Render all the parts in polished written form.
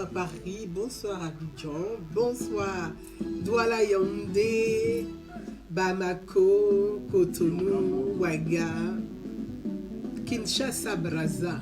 bonsoir Paris, bonsoir Abidjan, bonsoir Douala Yaoundé, Bamako, Cotonou, Ouaga, Kinshasa, Brazza.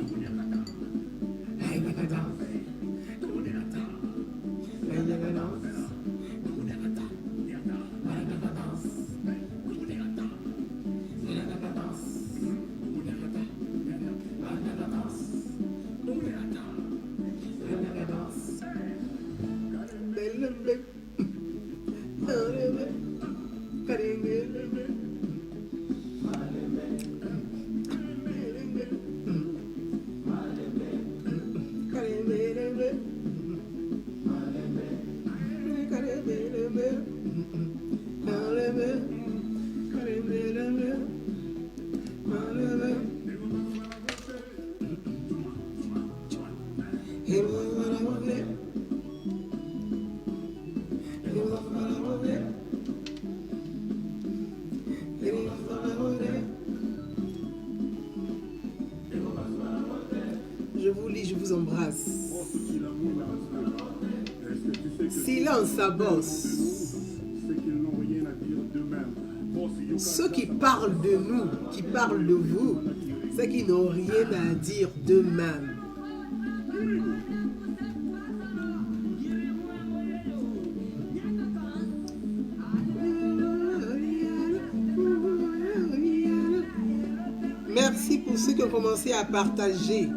Je vous lis, je vous embrasse. Silence, ça bosse. Ceux qui parlent de nous, qui parlent de vous, c'est qu'ils n'ont rien à dire d'eux-mêmes. Merci pour ceux qui ont commencé à partager.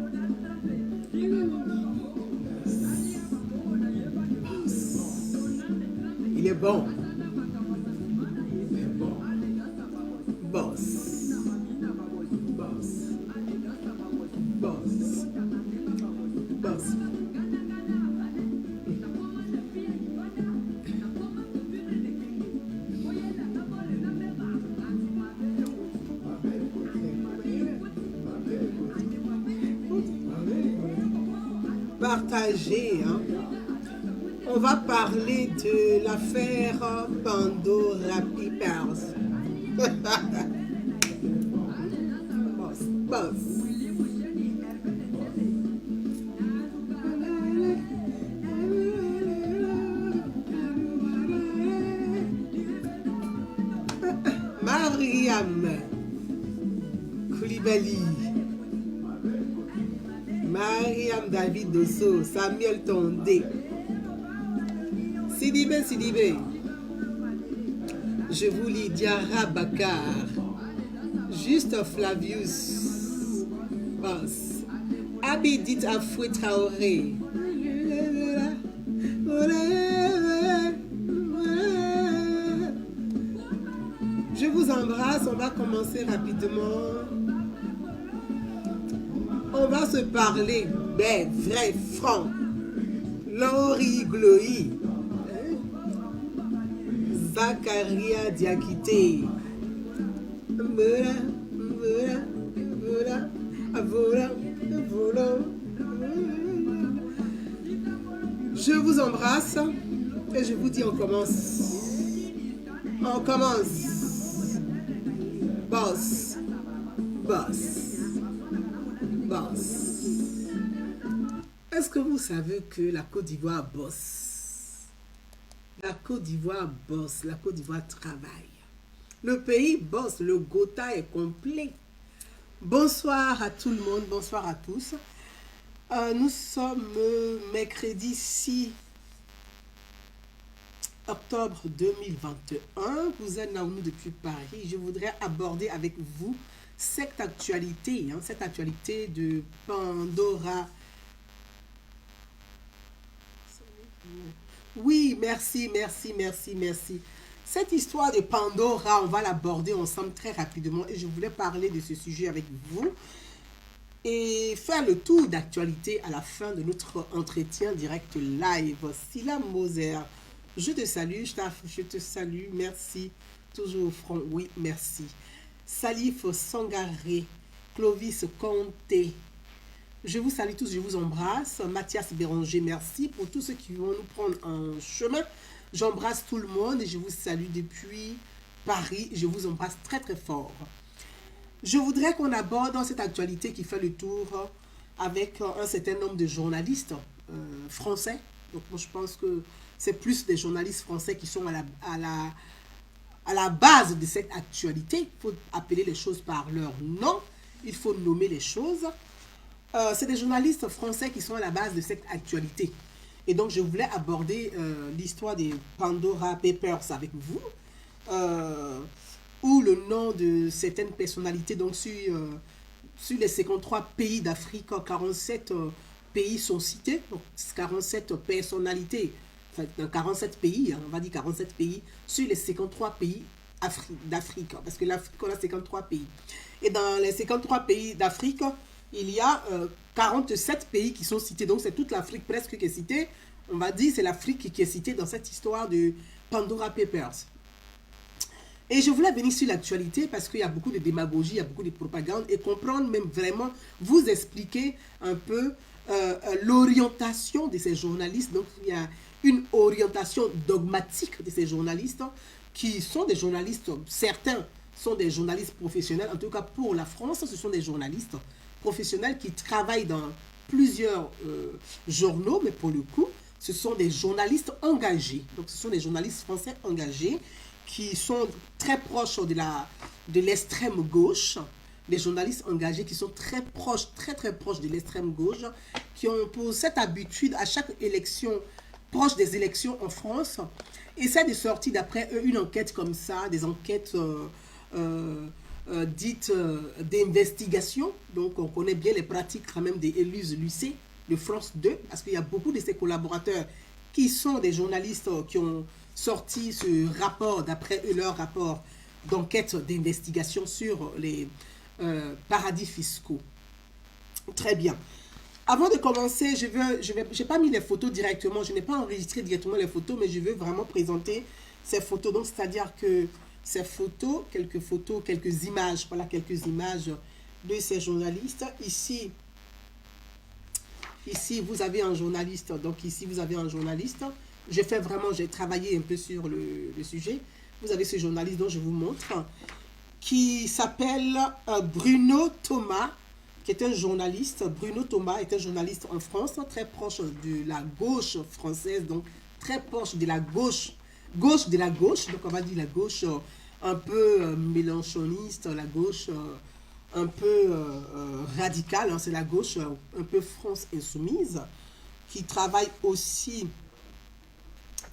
Il est bon. Boss. Boss. Boss. Boss. Partagez, hein. On va parler de l'affaire Pandora Papers. Boss, boss. Mariam Koulibaly, Mariam David Dosso, Samuel Tondé, Sidibé Sidibé, je vous lis Diara Bakar, Juste Flavius, Boss, Abidit Afoué Traoré, je vous embrasse, on va commencer rapidement. On va se parler, ben, vrai, franc. Laurie Gloï, Zakaria Diakité. Voilà, voilà, voilà, voilà, voilà. Je vous embrasse et je vous dis on commence. On commence. Boss. Boss. Boss. Est-ce que vous savez que la Côte d'Ivoire bosse? La Côte d'Ivoire bosse, la Côte d'Ivoire travaille. Le pays bosse, le Gotha est complet. Bonsoir à tout le monde, bonsoir à tous. Nous sommes mercredi 6 octobre 2021. Vous êtes Naomi depuis Paris. Je voudrais aborder avec vous cette actualité, cette actualité de Pandora. Oui, merci, merci, merci, merci. Cette histoire de Pandora, on va l'aborder ensemble très rapidement et je voulais parler de ce sujet avec vous et faire le tour d'actualité à la fin de notre entretien direct live. Silla Moser, je te salue, je te salue, merci. Toujours au front, oui, merci. Salif Sangaré, Clovis Comté, je vous salue tous, je vous embrasse. Mathias Béranger, merci pour tous ceux qui vont nous prendre en chemin. J'embrasse tout le monde et je vous salue depuis Paris. Je vous embrasse très très fort. Je voudrais qu'on aborde dans cette actualité qui fait le tour avec un certain nombre de journalistes français. Donc moi je pense que c'est plus des journalistes français qui sont à la base de cette actualité. Il faut appeler les choses par leur nom. Il faut nommer les choses. C'est des journalistes français qui sont à la base de cette actualité. Et donc, je voulais aborder l'histoire des Pandora Papers avec vous, où le nom de certaines personnalités, donc sur les 53 pays d'Afrique, 47 pays sont cités, donc 47 personnalités, enfin 47 pays, on va dire 47 pays, sur les 53 pays d'Afrique, parce que l'Afrique, on a 53 pays. Et dans les 53 pays d'Afrique, il y a 47 pays qui sont cités. Donc, c'est toute l'Afrique presque qui est citée. On va dire c'est l'Afrique qui est citée dans cette histoire de Pandora Papers. Et je voulais venir sur l'actualité parce qu'il y a beaucoup de démagogie, il y a beaucoup de propagande et comprendre même vraiment, vous expliquer un peu l'orientation de ces journalistes. Donc, il y a une orientation dogmatique de ces journalistes qui sont des journalistes, certains sont des journalistes professionnels, en tout cas pour la France, ce sont des journalistes professionnels qui travaillent dans plusieurs journaux, mais pour le coup, ce sont des journalistes engagés. Donc, ce sont des journalistes français engagés qui sont très proches de l'extrême gauche, des journalistes engagés qui sont très proches de l'extrême gauche, qui ont pour cette habitude à chaque élection, proche des élections en France, essaient de sortir d'après eux une enquête comme ça, des enquêtes dites d'investigation. Donc on connaît bien les pratiques quand même des Élise Lucet de France 2, parce qu'il y a beaucoup de ses collaborateurs qui sont des journalistes qui ont sorti ce rapport, d'après eux, leur rapport d'enquête d'investigation sur les paradis fiscaux. Très bien. Avant de commencer, j'ai pas mis les photos directement, je n'ai pas enregistré directement les photos, mais je veux vraiment présenter ces photos. Donc, c'est-à-dire que ces photos, quelques images, voilà quelques images de ces journalistes. Ici, vous avez un journaliste. Donc, ici, vous avez un journaliste. J'ai travaillé un peu sur le sujet. Vous avez ce journaliste dont je vous montre, qui s'appelle Bruno Thomas, qui est un journaliste. Bruno Thomas est un journaliste en France, très proche de la gauche française, donc très proche de la gauche de la gauche, donc on va dire la gauche un peu mélenchoniste, la gauche un peu radicale, hein, c'est la gauche un peu France insoumise, qui travaille aussi,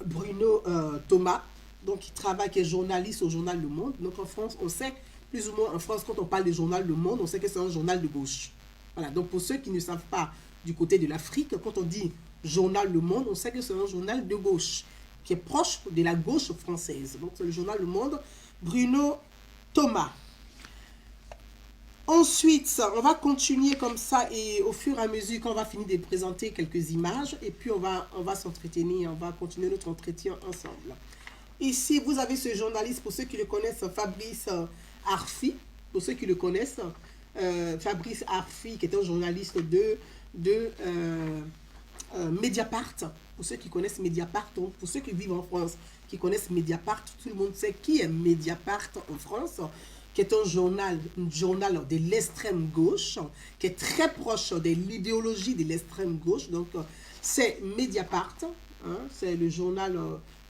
Bruno Thomas, donc qui travaille, qui est journaliste au journal Le Monde. Donc en France, on sait, plus ou moins en France, quand on parle du journal Le Monde, on sait que c'est un journal de gauche. Voilà, donc pour ceux qui ne savent pas du côté de l'Afrique, quand on dit journal Le Monde, on sait que c'est un journal de gauche, qui est proche de la gauche française. Donc c'est le journal Le Monde, Bruno Thomas. Ensuite, on va continuer comme ça et au fur et à mesure qu'on va finir de présenter quelques images et puis on va s'entretenir, on va continuer notre entretien ensemble. Ici, vous avez ce journaliste, pour ceux qui le connaissent, Fabrice Arfi, pour ceux qui le connaissent, Fabrice Arfi, qui est un journaliste de Mediapart, pour ceux qui connaissent Mediapart, donc pour ceux qui vivent en France, qui connaissent Mediapart, tout le monde sait qui est Mediapart en France, qui est un journal de l'extrême gauche, qui est très proche de l'idéologie de l'extrême gauche. Donc, c'est Mediapart, hein, c'est le journal,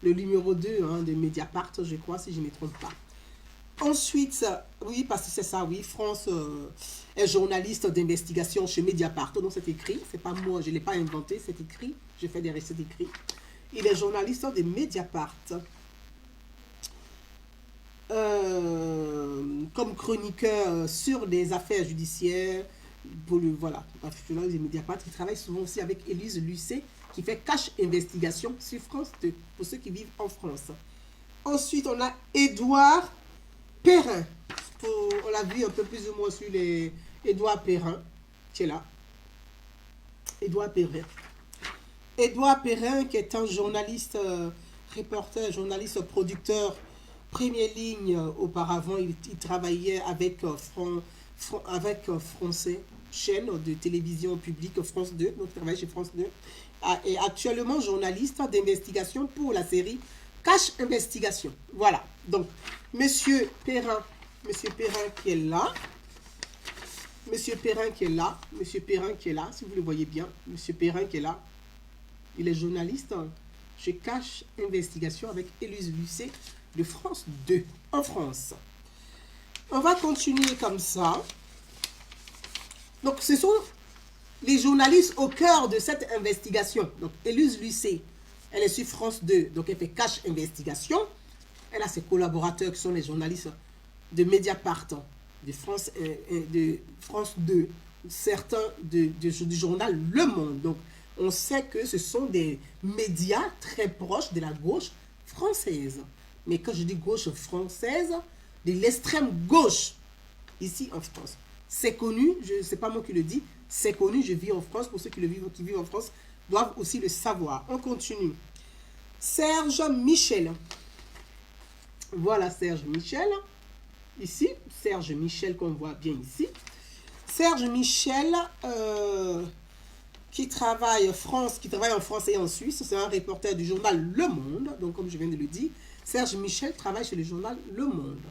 le numéro 2 hein, de Mediapart, je crois, si je ne me trompe pas. Ensuite, oui, parce que c'est ça, oui, France est journaliste d'investigation chez Mediapart. Donc, c'est écrit, c'est pas moi, je ne l'ai pas inventé, c'est écrit, j'ai fait des récits écrits. Il est journaliste de Mediapart. Comme chroniqueur sur des affaires judiciaires, voilà, de Mediapart. Il travaille souvent aussi avec Élise Lucet, qui fait Cache Investigation sur France 2, pour ceux qui vivent en France. Ensuite, on a Édouard Perrin. On l'a vu un peu plus ou moins sur les Édouard Perrin, qui est là. Édouard Perrin. Édouard Perrin, qui est un journaliste, reporter, journaliste, producteur, première ligne. Auparavant, il travaillait avec Français, chaîne de télévision publique France 2, donc il travaille chez France 2. Et actuellement journaliste d'investigation pour la série Cache Investigation. Voilà, donc Monsieur Perrin qui est là. Monsieur Perrin qui est là, si vous le voyez bien, Monsieur Perrin qui est là. Il est journaliste chez Cash Investigation avec Élise Lucet de France 2 en France. On va continuer comme ça. Donc, ce sont les journalistes au cœur de cette investigation. Donc, Élise Lucet, elle est sur France 2, donc elle fait Cash Investigation. Elle a ses collaborateurs qui sont les journalistes de Mediapart, de France 2, certains du journal Le Monde. Donc, on sait que ce sont des médias très proches de la gauche française. Mais quand je dis gauche française, de l'extrême gauche, ici en France. C'est connu, ce n'est pas moi qui le dis, c'est connu, je vis en France. Pour ceux qui vivent en France, doivent aussi le savoir. On continue. Serge Michel. Voilà Serge Michel. Ici, Serge Michel qu'on voit bien ici. Serge Michel, qui travaille en France et en Suisse. C'est un reporter du journal Le Monde. Donc, comme je viens de le dire, Serge Michel travaille chez le journal Le Monde.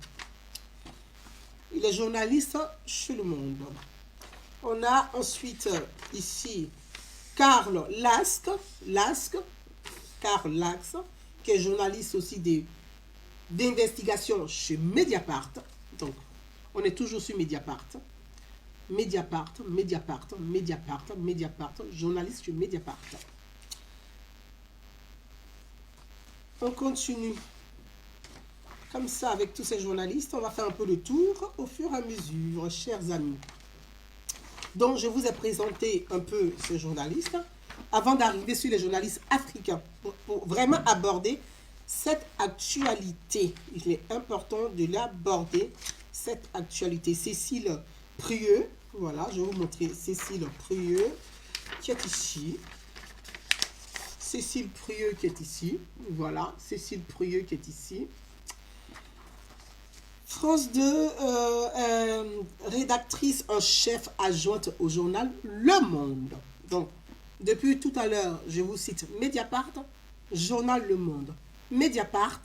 Il est journaliste chez Le Monde. On a ensuite ici Karl Lask, qui est journaliste aussi d'investigation chez Mediapart. Donc, on est toujours sur Mediapart. Mediapart, journaliste chez Mediapart. On continue comme ça avec tous ces journalistes. On va faire un peu le tour au fur et à mesure, chers amis. Donc, je vous ai présenté un peu ces journalistes avant d'arriver sur les journalistes africains pour vraiment aborder cette actualité. Il est important de l'aborder, cette actualité. Cécile Prieux, voilà, je vais vous montrer Cécile Prieux qui est ici. Cécile Prieux qui est ici. Voilà, Cécile Prieux qui est ici. France 2, rédactrice en chef adjointe au journal Le Monde. Donc, depuis tout à l'heure, je vous cite Mediapart, journal Le Monde. Mediapart,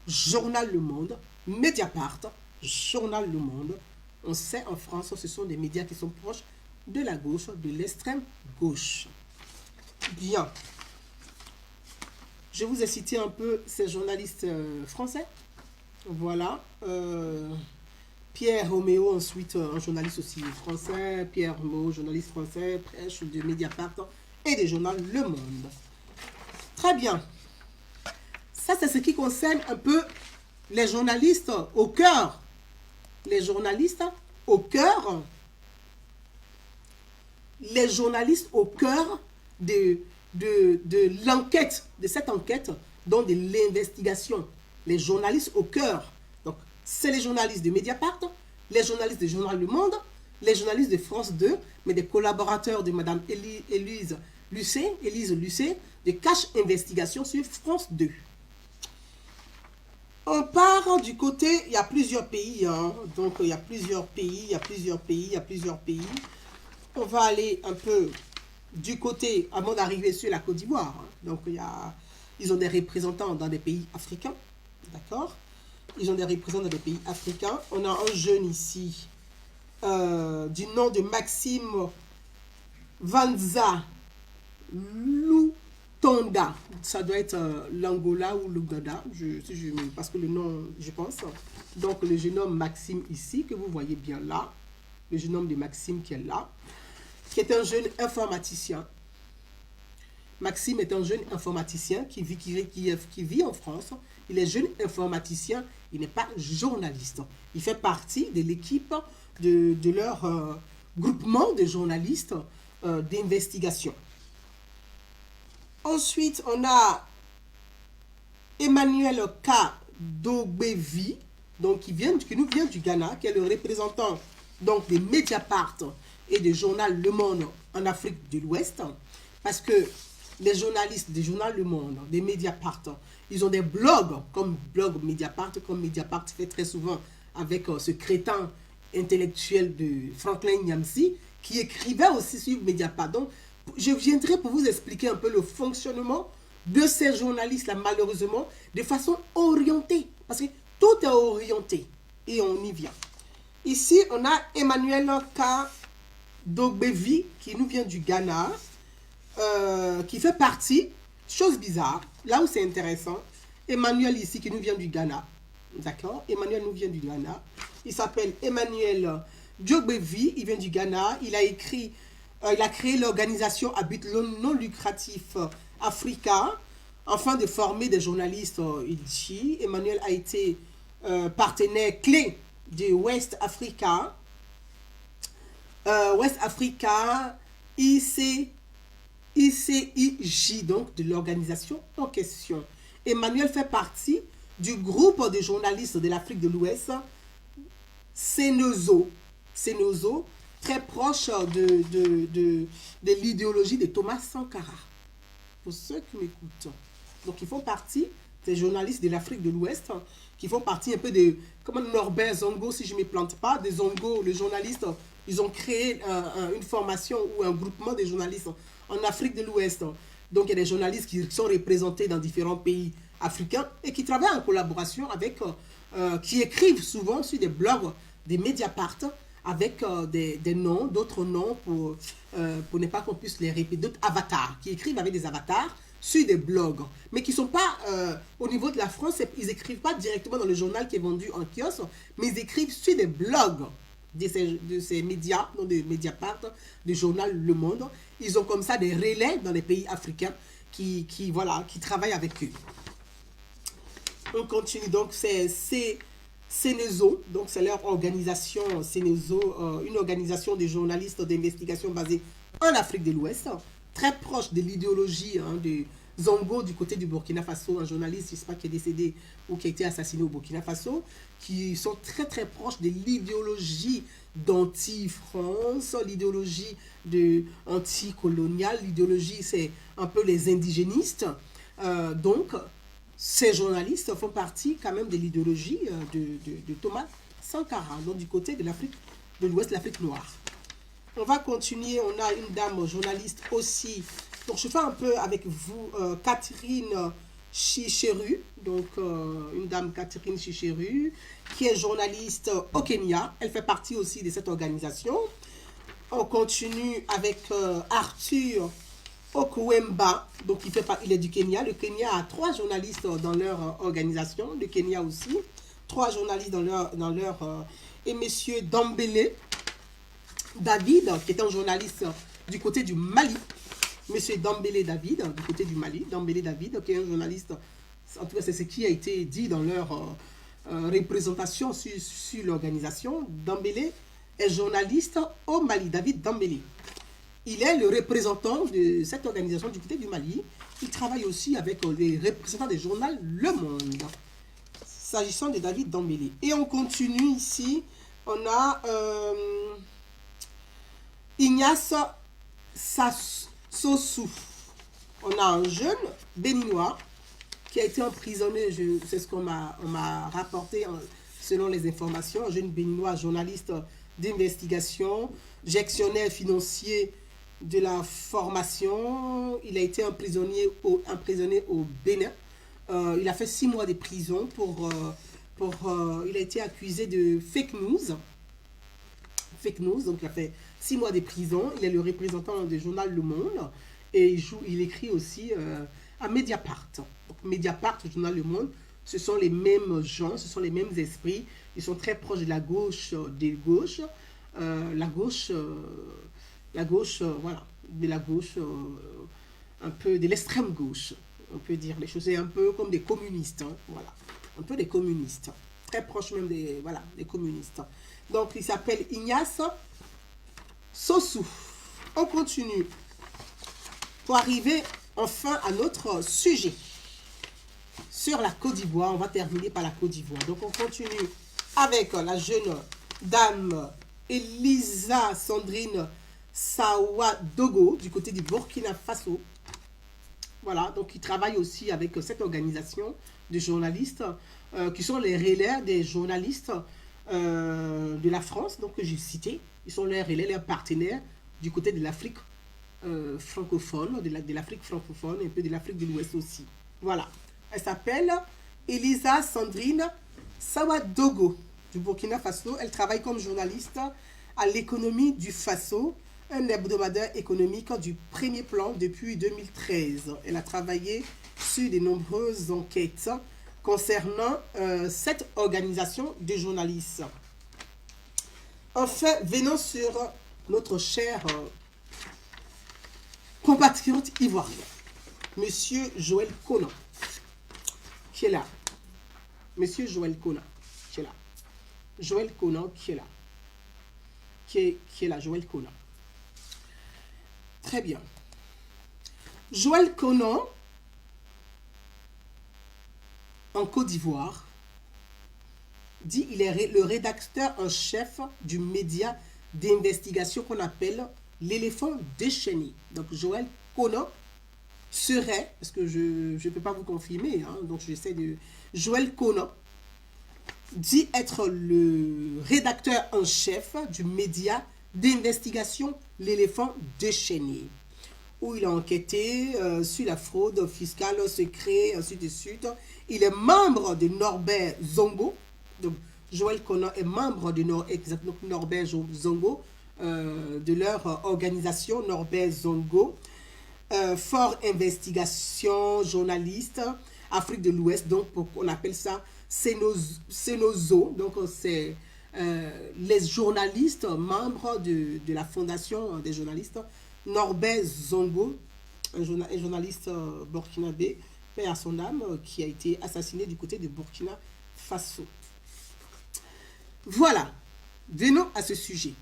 journal Le Monde. Mediapart, journal Le Monde. On sait en France, ce sont des médias qui sont proches de la gauche, de l'extrême gauche. Bien. Je vous ai cité un peu ces journalistes français. Voilà. Pierre Roméo, ensuite un journaliste aussi français. Pierre Roméo, journaliste français, prêche de Mediapart et des journaux Le Monde. Très bien. Ça, c'est ce qui concerne un peu les journalistes au cœur. Les journalistes au cœur. Les journalistes au cœur de l'enquête, de cette enquête, donc de l'investigation. Les journalistes au cœur. Donc, c'est les journalistes de Mediapart, les journalistes du journal Le Monde, les journalistes de France 2, mais des collaborateurs de Mme Élise Lucet, de Cash Investigation sur France 2. On part du côté, il y a plusieurs pays, hein, donc il y a plusieurs pays. On va aller un peu du côté, avant d'arriver sur la Côte d'Ivoire. Hein. Donc, ils ont des représentants dans des pays africains, d'accord? Ils ont des représentants dans des pays africains. On a un jeune ici, du nom de Maxime Vanza Lutonda. Ça doit être l'Angola ou l'Ouganda, parce que le nom, je pense. Donc, le jeune homme Maxime ici, que vous voyez bien là, le jeune homme de Maxime qui est là, qui est un jeune informaticien. Maxime est un jeune informaticien qui vit en France. Il est jeune informaticien, il n'est pas journaliste. Il fait partie de l'équipe de leur groupement de journalistes d'investigation. Ensuite, on a Emmanuel Kadogbevi, donc qui nous vient du Ghana, qui est le représentant donc des Mediapart et du journal Le Monde en Afrique de l'Ouest, parce que les journalistes du journal Le Monde, des Mediapart, ils ont des blogs, comme blog Mediapart, comme Mediapart fait très souvent avec ce crétin intellectuel de Franklin Nyamsi, qui écrivait aussi sur Mediapart. Donc, je viendrai pour vous expliquer un peu le fonctionnement de ces journalistes-là, malheureusement, de façon orientée, parce que tout est orienté, et on y vient. Ici, on a Emmanuel Kadogbevi, qui nous vient du Ghana, qui fait partie chose bizarre, là où c'est intéressant, Emmanuel ici qui nous vient du Ghana, d'accord? Emmanuel nous vient du Ghana. Il s'appelle Emmanuel Djogbevi, il vient du Ghana. Il a créé l'organisation à but non lucratif Africa afin de former des journalistes ici. Emmanuel a été partenaire clé de West Africa. West Africa ICIJ, donc de l'organisation en question. Emmanuel fait partie du groupe de journalistes de l'Afrique de l'Ouest, Senozo, très proche de l'idéologie de Thomas Sankara. Pour ceux qui m'écoutent. Donc, ils font partie des journalistes de l'Afrique de l'Ouest, qui font partie un peu de, comme Norbert Zongo, si je ne me plante pas, des Zongo, les journalistes, ils ont créé une formation ou un groupement de journalistes en Afrique de l'Ouest. Donc, il y a des journalistes qui sont représentés dans différents pays africains et qui travaillent en collaboration avec, qui écrivent souvent sur des blogs, des Mediapart, avec des noms, d'autres noms pour ne pas qu'on puisse les répéter, d'autres avatars, qui écrivent avec des avatars sur des blogs, mais qui ne sont pas au niveau de la France, ils n'écrivent pas directement dans le journal qui est vendu en kiosque, mais ils écrivent sur des blogs de ces médias, non de Mediapart, du journal Le Monde. Ils ont comme ça des relais dans les pays africains qui travaillent avec eux. On continue, donc c'est Senezo, donc c'est leur organisation, Senezo, une organisation de journalistes d'investigation basée en Afrique de l'Ouest, très proche de l'idéologie de Zongo du côté du Burkina Faso, un journaliste, je ne sais pas, qui est décédé ou qui a été assassiné au Burkina Faso, qui sont très très proches de l'idéologie d'anti-France, l'idéologie anti-coloniale, l'idéologie c'est un peu les indigénistes, donc ces journalistes font partie quand même de l'idéologie de Thomas Sankara, donc du côté de l'Afrique de l'Ouest, l'Afrique noire. On va continuer, on a une dame journaliste aussi. Donc je fais un peu avec vous Catherine Chicheru, donc une dame Catherine Chicheru, qui est journaliste au Kenya. Elle fait partie aussi de cette organisation. On continue avec Arthur Okwemba, donc il est du Kenya. Le Kenya a 3 journalistes dans leur organisation. Le Kenya aussi, 3 journalistes dans leur et monsieur Dambélé David, qui est un journaliste du côté du Mali. Monsieur Dambélé David, du côté du Mali. Dambélé David, qui est un journaliste, en tout cas c'est ce qui a été dit dans leur représentation sur l'organisation. Dambélé est journaliste au Mali, David Dambélé. Il est le représentant de cette organisation du côté du Mali. Il travaille aussi avec les représentants des journaux Le Monde. S'agissant de David Dambélé. Et on continue ici. On a Ignace Sossou. On a un jeune béninois qui a été emprisonné, c'est ce qu'on m'a rapporté selon les informations, un jeune béninois journaliste d'investigation, gestionnaire financier de la formation. Il a été emprisonné au Bénin. Il a fait 6 mois de prison il a été accusé de fake news. Donc il a fait 6 mois de prison. Il est le représentant du journal Le Monde et il écrit aussi à Mediapart. Donc Mediapart, le journal Le Monde, ce sont les mêmes gens, ce sont les mêmes esprits. Ils sont très proches de la gauche, un peu de l'extrême gauche, on peut dire les choses, c'est un peu comme des communistes, voilà, un peu des communistes, très proches même des communistes. Donc il s'appelle Ignace Sossou. On continue pour arriver enfin à notre sujet sur la Côte d'Ivoire. On va terminer par la Côte d'Ivoire. Donc on continue avec la jeune dame Elisa Sandrine Sawadogo du côté du Burkina Faso. Voilà, donc ils travaillent aussi avec cette organisation de journalistes qui sont les relais des journalistes de la France, donc que j'ai cité. Ils sont les relais, leurs partenaires du côté de l'Afrique francophone, de l'Afrique francophone et un peu de l'Afrique de l'Ouest aussi. Voilà, elle s'appelle Elisa Sandrine Sawadogo du Burkina Faso. Elle travaille comme journaliste à l'économie du Faso un hebdomadaire économique du premier plan depuis 2013. Elle a travaillé sur de nombreuses enquêtes concernant cette organisation de journalistes. Enfin, venons sur notre cher compatriote ivoirien, Monsieur Joël Conan, qui est là. Monsieur Joël Conan, qui est là. Joël Conan, qui est là. Qui est là, Joël Conan. Très bien. Joël Conan, en Côte d'Ivoire, dit il est le rédacteur en chef du média d'investigation qu'on appelle l'éléphant déchaîné. Donc Joël Conan serait, parce que je ne peux pas vous confirmer, hein, donc j'essaie de... Joël Conan dit être le rédacteur en chef du média d'investigation l'éléphant déchaîné, où il a enquêté sur la fraude fiscale secrète, ainsi de suite. Il est membre de Norbert Zongo. Donc, Joël Conan est membre de Norbert Zongo, de leur organisation Norbert Zongo. Fort investigation, journaliste, Afrique de l'Ouest, donc on appelle ça Cenozo. Donc, c'est les journalistes, membres de la fondation des journalistes, Norbert Zongo, un journaliste burkinabé, paix à son âme, qui a été assassiné du côté de Burkina Faso. Voilà, venons à ce sujet.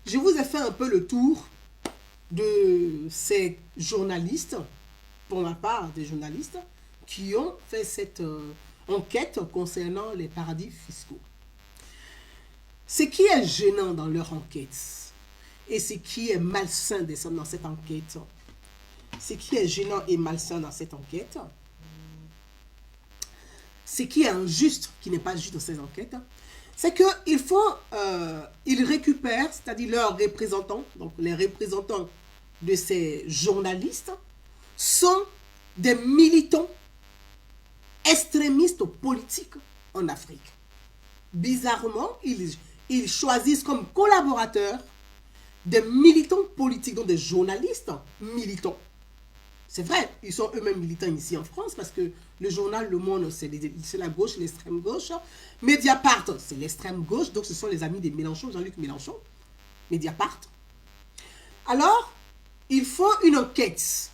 Je vous ai fait un peu le tour de ces journalistes, pour ma part des journalistes, qui ont fait cette enquête concernant les paradis fiscaux. Ce qui est gênant dans leur enquête, et ce qui est malsain dans cette enquête, ce qui est gênant et malsain dans cette enquête, ce qui est injuste, qui n'est pas juste dans ces enquêtes, c'est qu'ils récupèrent, c'est-à-dire leurs représentants, donc les représentants de ces journalistes, sont des militants extrémistes politiques en Afrique. Bizarrement, ils choisissent comme collaborateurs des militants politiques, donc des journalistes militants. C'est vrai, ils sont eux-mêmes militants ici en France, parce que le journal Le Monde, c'est la gauche, l'extrême gauche. Mediapart, c'est l'extrême gauche, donc ce sont les amis de Mélenchon, Jean-Luc Mélenchon. Mediapart. Alors, ils font une enquête.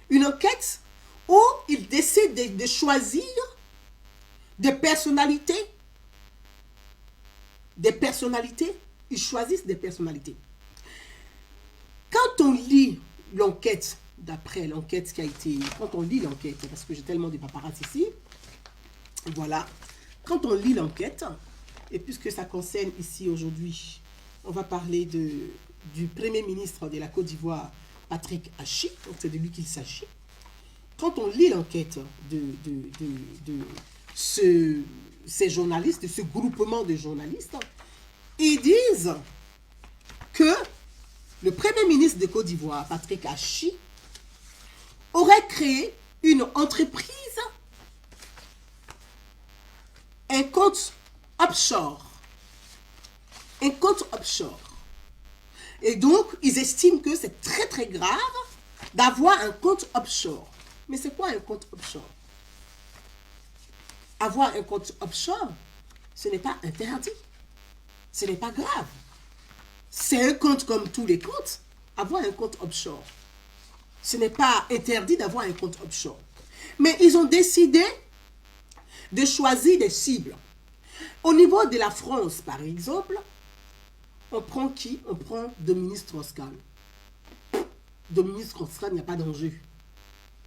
Une enquête où ils décident de choisir des personnalités. Des personnalités. Ils choisissent des personnalités. Quand on lit l'enquête, d'après l'enquête qui a été... Quand on lit l'enquête, parce que j'ai tellement de paparazzi ici, voilà. Quand on lit l'enquête, et puisque ça concerne ici aujourd'hui, on va parler du Premier ministre de la Côte d'Ivoire, Patrick Achi, donc c'est de lui qu'il s'agit. Quand on lit l'enquête de ces journalistes, de ce groupement de journalistes, ils disent que le Premier ministre de Côte d'Ivoire, Patrick Achi, aurait créé une entreprise, un compte offshore. Un compte offshore. Et donc, ils estiment que c'est très très grave d'avoir un compte offshore. Mais c'est quoi un compte offshore? Avoir un compte offshore, ce n'est pas interdit. Ce n'est pas grave. C'est un compte comme tous les comptes. Avoir un compte offshore. Ce n'est pas interdit d'avoir un compte offshore. Mais ils ont décidé de choisir des cibles. Au niveau de la France, par exemple, on prend qui? On prend Dominique Strauss-Kahn. Dominique Strauss-Kahn, il n'y a pas d'enjeu.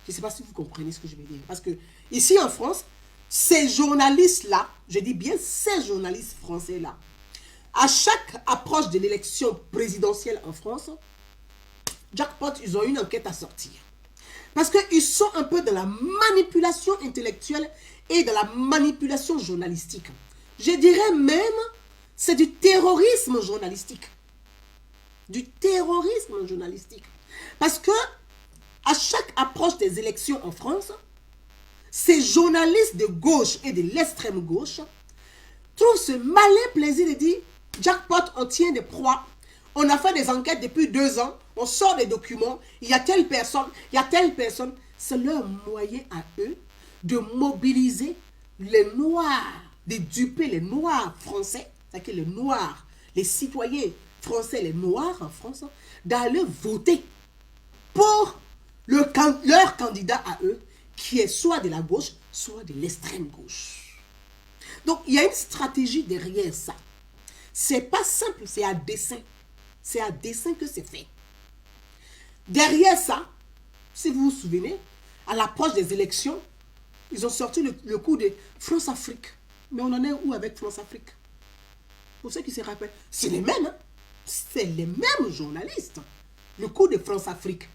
Je ne sais pas si vous comprenez ce que je veux dire. Parce que ici en France, ces journalistes-là, je dis bien ces journalistes français-là, à chaque approche de l'élection présidentielle en France, jackpot, ils ont une enquête à sortir. Parce qu'ils sont un peu dans la manipulation intellectuelle et dans la manipulation journalistique. Je dirais même, c'est du terrorisme journalistique. Du terrorisme journalistique. Parce que, à chaque approche des élections en France, ces journalistes de gauche et de l'extrême gauche trouvent ce malin plaisir de dire, jackpot, on tient des proies, On a fait des enquêtes depuis 2 ans. On sort des documents. Il y a telle personne. Il y a telle personne. C'est leur moyen à eux de mobiliser les Noirs, de duper les Noirs français, c'est-à-dire les Noirs, les citoyens français, les Noirs en France, d'aller voter pour leur candidat à eux, qui est soit de la gauche, soit de l'extrême gauche. Donc, il y a une stratégie derrière ça. C'est pas simple, c'est à dessein. C'est à dessein que c'est fait. Derrière ça, si vous vous souvenez, à l'approche des élections, ils ont sorti le coup de France-Afrique. Mais on en est où avec France-Afrique? Pour ceux qui se rappellent, c'est les mêmes. Hein? C'est les mêmes journalistes. Le coup de France-Afrique.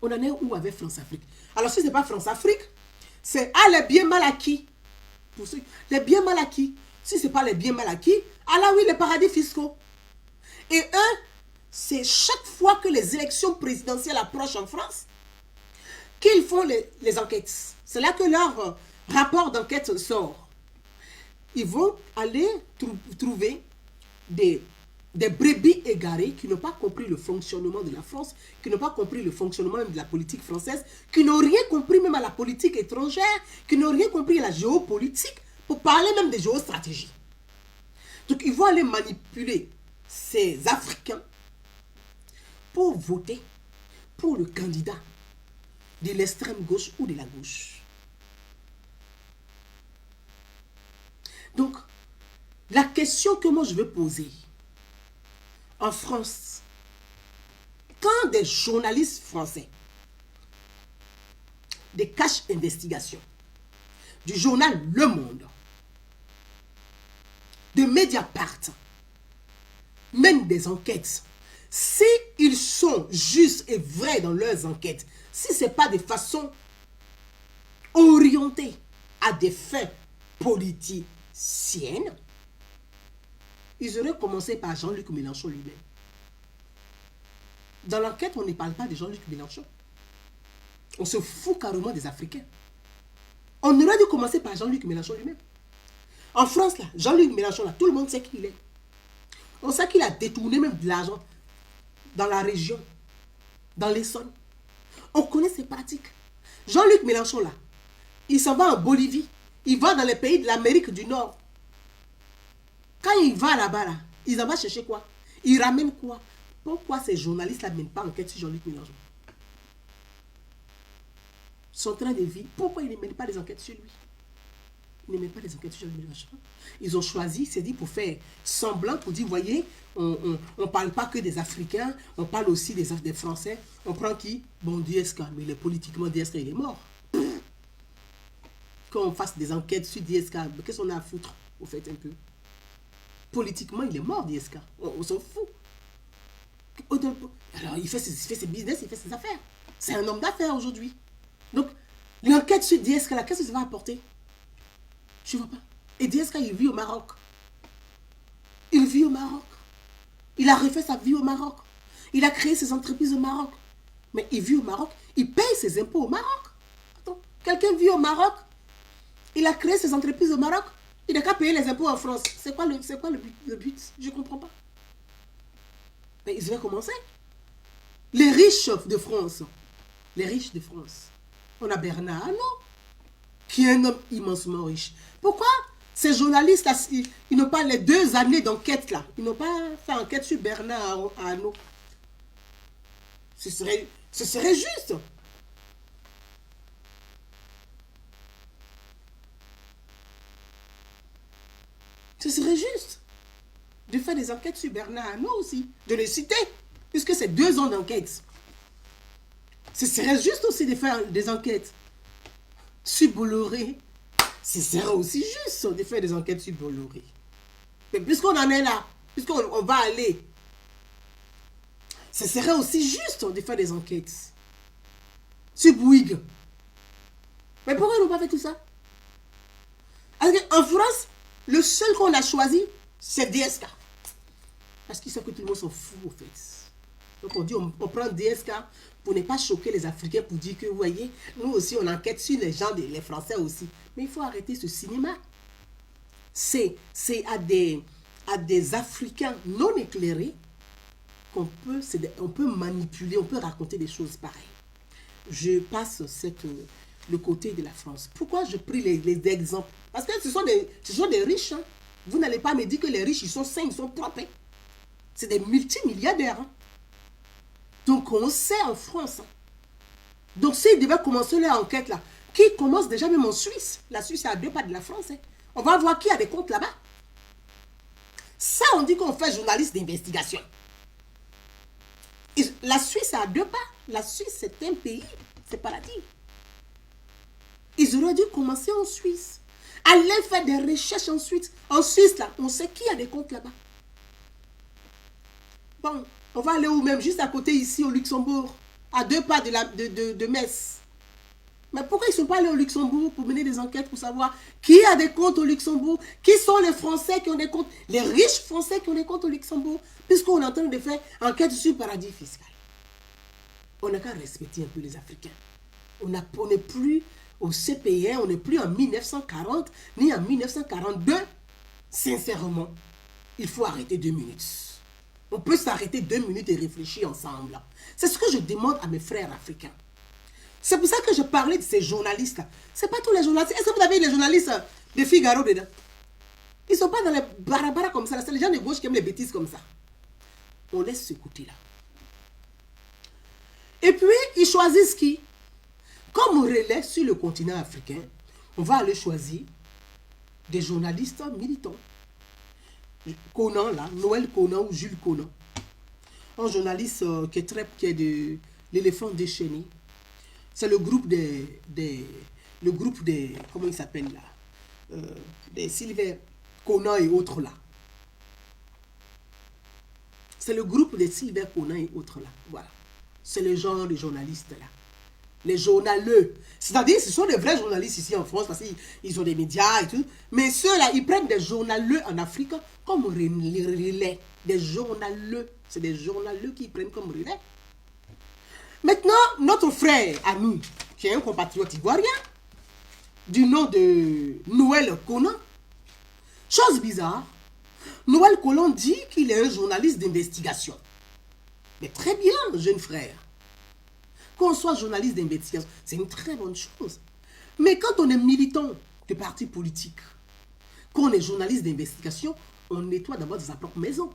On en est où avec France-Afrique? Alors, si ce n'est pas France-Afrique, c'est les biens mal acquis. Pour ceux, les biens mal acquis. Si ce n'est pas les biens mal acquis, alors oui, les paradis fiscaux. Et eux, c'est chaque fois que les élections présidentielles approchent en France, qu'ils font les enquêtes. C'est là que leur rapport d'enquête sort. Ils vont aller trouver des brebis égarées qui n'ont pas compris le fonctionnement de la France, qui n'ont pas compris le fonctionnement même de la politique française, qui n'ont rien compris même à la politique étrangère, qui n'ont rien compris à la géopolitique, pour parler même de géostratégie. Donc ils vont aller manipuler ces Africains pour voter pour le candidat de l'extrême gauche ou de la gauche. Donc, la question que moi je veux poser, en France, quand des journalistes français, des caches investigations, du journal Le Monde, de Mediapart, mènent des enquêtes, si ils sont justes et vrais dans leurs enquêtes, si ce n'est pas de façon orientée à des fins politiciennes, ils auraient commencé par Jean-Luc Mélenchon lui-même. Dans l'enquête, on ne parle pas de Jean-Luc Mélenchon. On se fout carrément des Africains. On aurait dû commencer par Jean-Luc Mélenchon lui-même. En France, là, Jean-Luc Mélenchon, là, tout le monde sait qui il est. On sait qu'il a détourné même de l'argent dans la région, dans l'Essonne. On connaît ses pratiques. Jean-Luc Mélenchon, là, il s'en va en Bolivie. Il va dans les pays de l'Amérique du Nord. Quand il va là-bas, là, il en va chercher quoi? Il ramène quoi? Pourquoi ces journalistes-là ne mènent pas enquête sur Jean-Luc Mélenchon? Son train de vie, pourquoi ils ne mènent pas des enquêtes sur lui? Ils ne mènent pas des enquêtes sur Jean-Luc Mélenchon. Ils ont choisi, c'est dit, pour faire semblant, pour dire, voyez, on ne parle pas que des Africains, on parle aussi des Français. On prend qui? Bon, DSK, mais il est politiquement, DSK, il est mort. Quand on fasse des enquêtes sur DSK, qu'est-ce qu'on a à foutre, au fait, un peu? Politiquement, il est mort, DSK. On s'en fout. Alors, il fait ses business, il fait ses affaires. C'est un homme d'affaires aujourd'hui. Donc, l'enquête sur DSK, là, qu'est-ce que ça va apporter? Je ne vois pas. Et DSK, il vit au Maroc. Il vit au Maroc. Il a refait sa vie au Maroc. Il a créé ses entreprises au Maroc. Mais il vit au Maroc. Il paye ses impôts au Maroc. Attends, quelqu'un vit au Maroc. Il a créé ses entreprises au Maroc. Il n'a qu'à payer les impôts en France. C'est quoi le but? Je ne comprends pas. Mais ils vont commencer. Les riches de France. Les riches de France. On a Bernard Arnault, qui est un homme immensement riche. Pourquoi ces journalistes-là, ils n'ont pas les 2 années d'enquête là? Ils n'ont pas fait enquête sur Bernard Arnault. Ce serait juste. Ce serait juste de faire des enquêtes sur Bernard Arnault aussi, de le citer, puisque c'est 2 ans d'enquête. Ce serait juste aussi de faire des enquêtes sur Bolloré. Ce serait aussi juste de faire des enquêtes sur Bolloré. Mais puisqu'on en est là, puisqu'on va aller, ce serait aussi juste de faire des enquêtes sur Bouygues. Mais pourquoi ils n'ont pas fait tout ça? En France, le seul qu'on a choisi, c'est DSK. Parce qu'ils savent que tout le monde s'en fout, au fait. Donc on dit, on prend DSK pour ne pas choquer les Africains, pour dire que, vous voyez, nous aussi, on enquête sur les gens, les Français aussi. Mais il faut arrêter ce cinéma. C'est à à des Africains non éclairés on peut manipuler, on peut raconter des choses pareilles. Je passe le côté de la France. Pourquoi je prie les exemples? Parce que ce sont des riches. Hein. Vous n'allez pas me dire que les riches, ils sont sains, ils sont propres. Hein. C'est des multimilliardaires. Hein. Donc, on sait en France. Hein. Donc, s'ils devaient commencer leur enquête là, qui commence déjà même en Suisse. La Suisse est à 2 pas de la France. Hein. On va voir qui a des comptes là-bas. Ça, on dit qu'on fait journaliste d'investigation. La Suisse est à 2 pas. La Suisse, c'est un pays. C'est paradis. Ils auraient dû commencer en Suisse. Aller faire des recherches en Suisse. En Suisse, là, on sait qui a des comptes là-bas. Bon, on va aller où même? Juste à côté ici, au Luxembourg. À 2 pas de Metz. Mais pourquoi ils ne sont pas allés au Luxembourg pour mener des enquêtes pour savoir qui a des comptes au Luxembourg? Qui sont les Français qui ont des comptes? Les riches Français qui ont des comptes au Luxembourg? Puisqu'on est en train de faire enquête sur le paradis fiscal. On n'a qu'à respecter un peu les Africains. On n'est plus au CPN, on n'est plus en 1940, ni en 1942. Sincèrement, il faut arrêter 2 minutes. On peut s'arrêter 2 minutes et réfléchir ensemble. C'est ce que je demande à mes frères africains. C'est pour ça que je parlais de ces journalistes-là. Ce n'est pas tous les journalistes. Est-ce que vous avez les journalistes de Figaro dedans? Ils ne sont pas dans les barabara comme ça. C'est les gens de gauche qui aiment les bêtises comme ça. On laisse ce côté-là. Et puis, ils choisissent qui? Comme relais sur le continent africain, on va aller choisir des journalistes militants. Conan, là, Noël Conan ou Jules Conan. Un journaliste qui est de l'éléphant déchaîné. C'est le groupe des comment il s'appelle là, des Sylvain Conan et autres là. C'est le groupe des Sylvain Conan et autres là. Voilà. C'est le genre de journalistes là. Les journaleux. C'est-à-dire, ce sont des vrais journalistes ici en France parce qu'ils ont des médias et tout. Mais ceux-là, ils prennent des journaleux en Afrique comme relais. Des journaleux. C'est des journaleux qui prennent comme relais. Maintenant, notre frère à nous, qui est un compatriote ivoirien, du nom de Noël Conan, chose bizarre, Noël Conan dit qu'il est un journaliste d'investigation. Mais très bien, jeune frère. Qu'on soit journaliste d'investigation, c'est une très bonne chose. Mais quand on est militant de parti politique, qu'on est journaliste d'investigation, on nettoie d'abord de sa propre maison.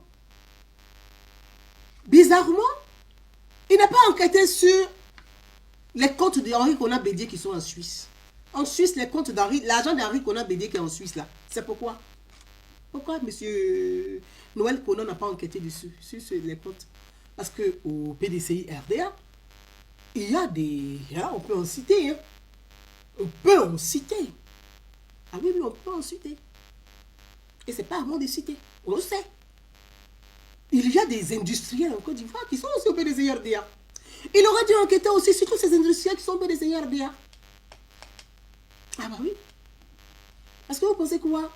Bizarrement, il n'a pas enquêté sur les comptes d'Henri Konan Bédié qui sont en Suisse. En Suisse, les comptes l'argent d'Henri Konan Bédié qui est en Suisse là. C'est pourquoi? Pourquoi M. Noël Conan n'a pas enquêté dessus, sur les comptes? Parce qu'au PDCI RDA, il y a des... Là, on peut en citer. Hein. On peut en citer. Ah oui, on peut en citer. Et c'est pas à moi de citer. On le sait. Il y a des industriels en Côte d'Ivoire qui sont aussi au PDCI RDA. Il aurait dû enquêter aussi sur tous ces industriels qui sont au PDCI RDA. Ah bah oui. Parce que vous pensez quoi?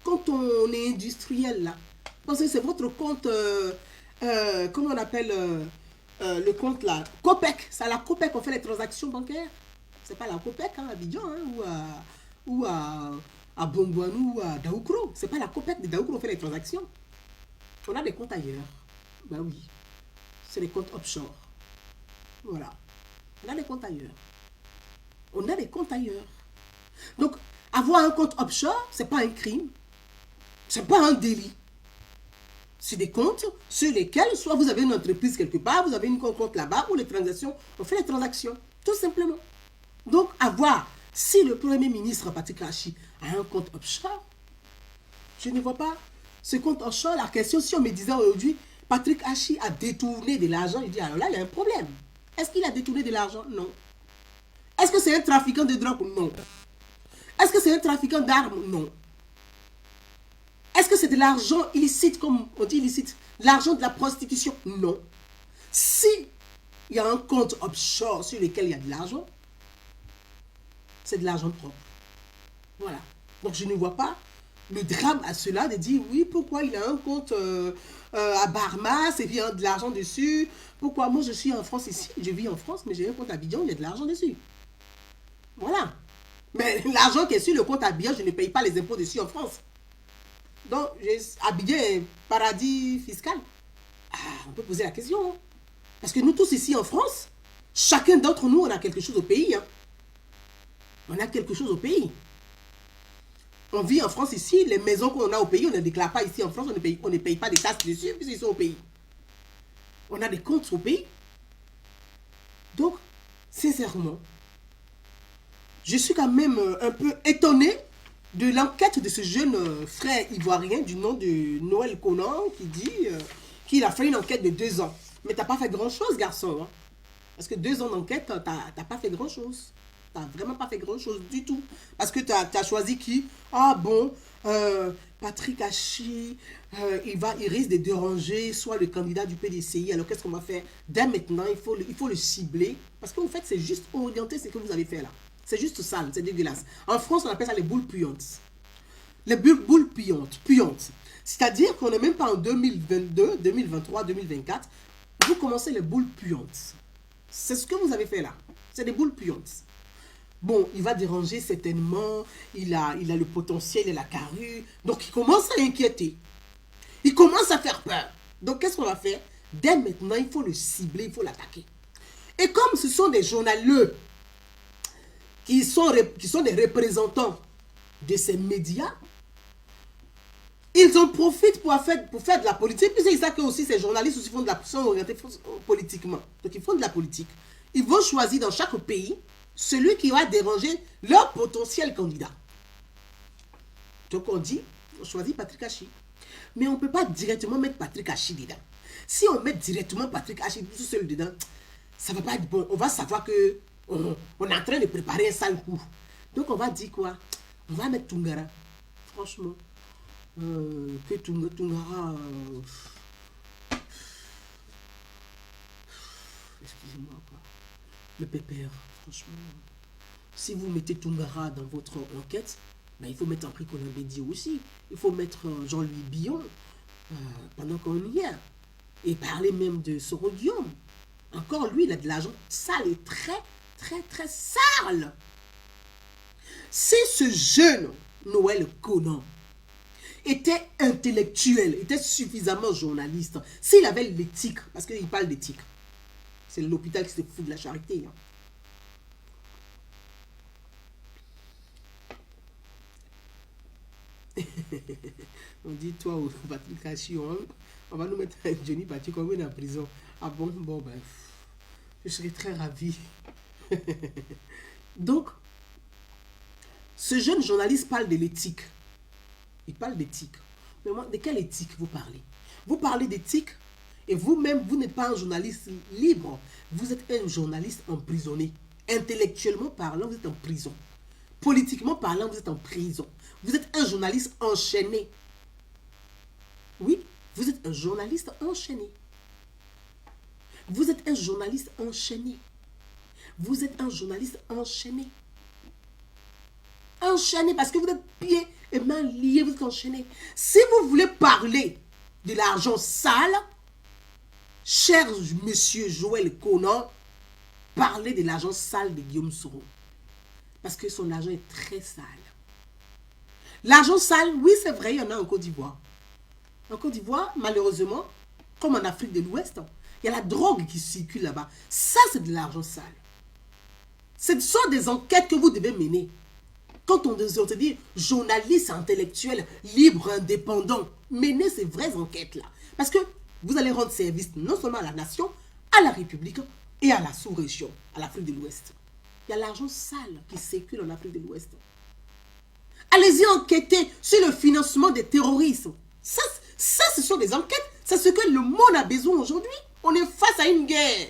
Quand on est industriel là, vous pensez que c'est votre compte... comment on appelle le compte là? COPEC. C'est à la COPEC qu'on fait les transactions bancaires. C'est pas la COPEC hein, à Abidjan hein, ou à Bombouanou ou à Daoukro. C'est pas la COPEC de Daoukro qu'on fait les transactions. On a des comptes ailleurs. Ben oui. C'est les comptes offshore. Voilà. On a des comptes ailleurs. On a des comptes ailleurs. Donc, avoir un compte offshore, c'est pas un crime. C'est pas un délit. C'est des comptes sur lesquels, soit vous avez une entreprise quelque part, vous avez une compte là-bas, ou les transactions, on fait les transactions, tout simplement. Donc, si le Premier ministre Patrick Hachi a un compte offshore, je ne vois pas ce compte offshore. La question, si on me disait aujourd'hui, Patrick Hachi a détourné de l'argent, je dis, alors là, il y a un problème. Est-ce qu'il a détourné de l'argent? Non. Est-ce que c'est un trafiquant de drogue? Non. Est-ce que c'est un trafiquant d'armes? Non. Est-ce que c'est de l'argent illicite, comme on dit illicite? L'argent de la prostitution? Non. Si il y a un compte offshore sur lequel il y a de l'argent, c'est de l'argent propre. Voilà. Donc je ne vois pas le drame à cela de dire oui, pourquoi il a un compte à Barmas et puis il y a de l'argent dessus. Pourquoi moi je suis en France ici, je vis en France, mais j'ai un compte à Abidjan, il y a de l'argent dessus. Voilà. Mais l'argent qui est sur le compte à Abidjan, je ne paye pas les impôts dessus en France. Donc, j'ai habillé paradis fiscal. Ah, on peut poser la question. Hein. Parce que nous tous ici en France, chacun d'entre nous, on a quelque chose au pays. Hein. On a quelque chose au pays. On vit en France ici, les maisons qu'on a au pays, on ne déclare pas ici en France, on ne paye pas des taxes dessus, puisqu'ils sont au pays. On a des comptes au pays. Donc, sincèrement, je suis quand même un peu étonné de l'enquête de ce jeune frère ivoirien du nom de Noël Conan qui dit qu'il a fait une enquête de 2 ans. Mais t'as pas fait grand-chose, garçon. Hein? Parce que 2 ans d'enquête, t'as pas fait grand-chose. T'as vraiment pas fait grand-chose du tout. Parce que t'as choisi qui? Ah bon, Patrick Hachi, il risque de déranger soit le candidat du PDCI. Alors qu'est-ce qu'on va faire? Dès maintenant, il faut le cibler. Parce qu'en fait, c'est juste orienter ce que vous avez fait là. C'est juste sale, c'est dégueulasse. En France, on appelle ça les boules puantes. Les boules puantes. C'est-à-dire qu'on n'est même pas en 2022, 2023, 2024. Vous commencez les boules puantes. C'est ce que vous avez fait là. C'est des boules puantes. Bon, il va déranger certainement. Il a le potentiel, il a la carrure. Donc, il commence à inquiéter. Il commence à faire peur. Donc, qu'est-ce qu'on va faire? Dès maintenant, il faut le cibler, il faut l'attaquer. Et comme ce sont des journaleux qui sont des représentants de ces médias, ils en profitent pour faire de la politique. Puis c'est ça que aussi ces journalistes aussi sont orientés politiquement. Donc ils font de la politique. Ils vont choisir dans chaque pays celui qui va déranger leur potentiel candidat. Donc on choisit Patrick Hachi. Mais on ne peut pas directement mettre Patrick Hachi dedans. Si on met directement Patrick Hachi tout seul dedans, ça ne va pas être bon. On va savoir que on est en train de préparer un sale coup. Donc on va dire quoi? On va mettre Tungara. Franchement. Que Tungara... excusez-moi quoi. Le pépère, franchement. Si vous mettez Tungara dans votre enquête, ben, il faut mettre un prix Colin aussi. Il faut mettre Jean-Louis Billon pendant qu'on y est. Et parler même de Soro Guillaume. Encore lui, il a de l'argent sale et très, très, très sale. Si ce jeune Noël Conan était intellectuel, était suffisamment journaliste, s'il avait l'éthique, parce qu'il parle d'éthique, c'est l'hôpital qui se fout de la charité. Hein. On dit, toi, Patrick Hachi, on va nous mettre un Johnny Patrick comme en prison. Ah bon, ben, je serais très ravi. Donc, ce jeune journaliste parle de l'éthique. Il parle d'éthique. Mais moi, de quelle éthique vous parlez? Vous parlez d'éthique et vous-même, vous n'êtes pas un journaliste libre. Vous êtes un journaliste emprisonné. Intellectuellement parlant, vous êtes en prison. Politiquement parlant, vous êtes en prison. Vous êtes un journaliste enchaîné. Oui, vous êtes un journaliste enchaîné. Vous êtes un journaliste enchaîné. Vous êtes un journaliste enchaîné. Enchaîné parce que vous êtes pieds et mains liés, vous êtes enchaîné. Si vous voulez parler de l'argent sale, cher monsieur Joël Conan, parlez de l'argent sale de Guillaume Soro. Parce que son argent est très sale. L'argent sale, oui, c'est vrai, il y en a en Côte d'Ivoire. En Côte d'Ivoire, malheureusement, comme en Afrique de l'Ouest, il y a la drogue qui circule là-bas. Ça, c'est de l'argent sale. Ce sont des enquêtes que vous devez mener. Quand on te dit journaliste intellectuel, libre, indépendant, menez ces vraies enquêtes-là. Parce que vous allez rendre service non seulement à la nation, à la République et à la sous-région, à l'Afrique de l'Ouest. Il y a l'argent sale qui circule en Afrique de l'Ouest. Allez-y enquêter sur le financement des terroristes. Ça, ce sont des enquêtes. C'est ce que le monde a besoin aujourd'hui. On est face à une guerre.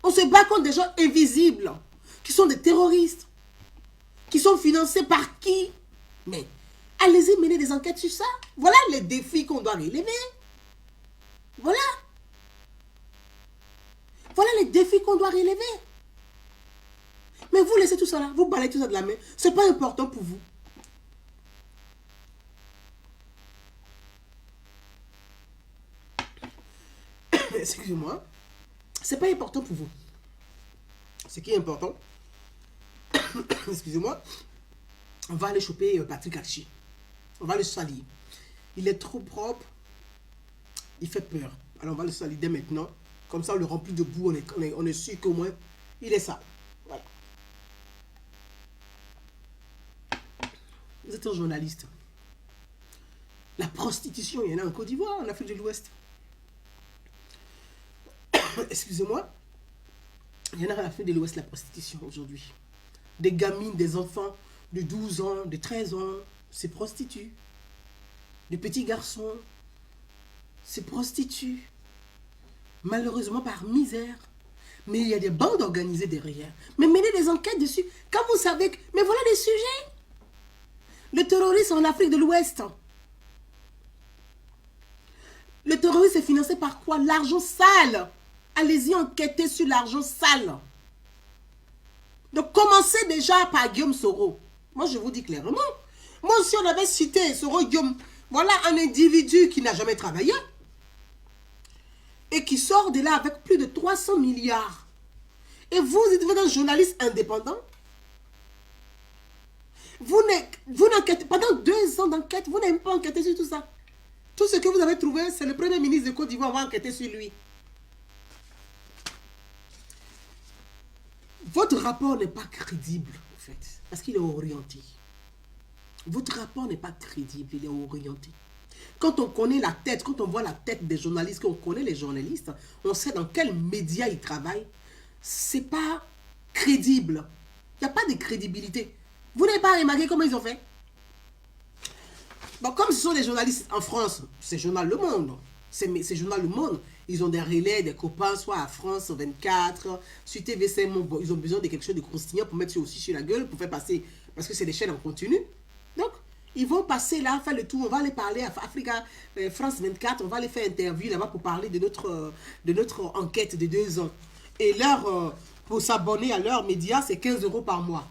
On se bat contre des gens invisibles, qui sont des terroristes, qui sont financés par qui? Mais allez-y mener des enquêtes sur ça. Voilà les défis qu'on doit relever. Voilà. Voilà les défis qu'on doit relever. Mais vous laissez tout ça là, vous balayez tout ça de la main. Ce n'est pas important pour vous. Excusez-moi. Ce n'est pas important pour vous. Ce qui est important, excusez-moi, on va aller choper Patrick Hachi. On va le salir. Il est trop propre. Il fait peur. Alors on va le salider maintenant. Comme ça, on le remplit de boue. On est sûr qu'au moins, il est sale. Voilà. Vous êtes un journaliste. La prostitution, il y en a en Côte d'Ivoire, en Afrique de l'Ouest. Excusez-moi. Il y en a en Afrique de l'Ouest, la prostitution aujourd'hui. Des gamines, des enfants de 12 ans, de 13 ans, se prostituent. Des petits garçons se prostituent. Malheureusement par misère. Mais il y a des bandes organisées derrière. Mais menez des enquêtes dessus. Quand vous savez que... Mais voilà les sujets. Le terrorisme en Afrique de l'Ouest. Le terrorisme est financé par quoi? L'argent sale. Allez-y enquêter sur l'argent sale. Donc commencez déjà par Guillaume Soro. Moi je vous dis clairement. Moi si on avait cité Soro Guillaume, voilà un individu qui n'a jamais travaillé. Et qui sort de là avec plus de 300 milliards. Et vous êtes un journaliste indépendant. Vous n'enquêtez, pendant 2 ans d'enquête, vous n'avez pas enquêté sur tout ça. Tout ce que vous avez trouvé, c'est le premier ministre de Côte d'Ivoire va enquêter sur lui. Votre rapport n'est pas crédible, en fait, parce qu'il est orienté. Votre rapport n'est pas crédible, il est orienté. Quand on connaît la tête, quand on voit la tête des journalistes, quand on connaît les journalistes, on sait dans quels médias ils travaillent. C'est pas crédible. Il n'y a pas de crédibilité. Vous n'avez pas remarqué comment ils ont fait? Bon, comme ce sont des journalistes en France, c'est Journal Le Monde. C'est Journal Le Monde. Ils ont des relais, des copains, soit à France 24, sur TVC. Bon, ils ont besoin de quelque chose de croustillant pour mettre aussi sur la gueule, pour faire passer, parce que c'est des chaînes en continu. Donc, ils vont passer là, faire le tour. On va aller parler à Africa, France 24, on va les faire interview là-bas pour parler de notre enquête de 2 ans. Et pour s'abonner à leurs médias, c'est 15 € par mois.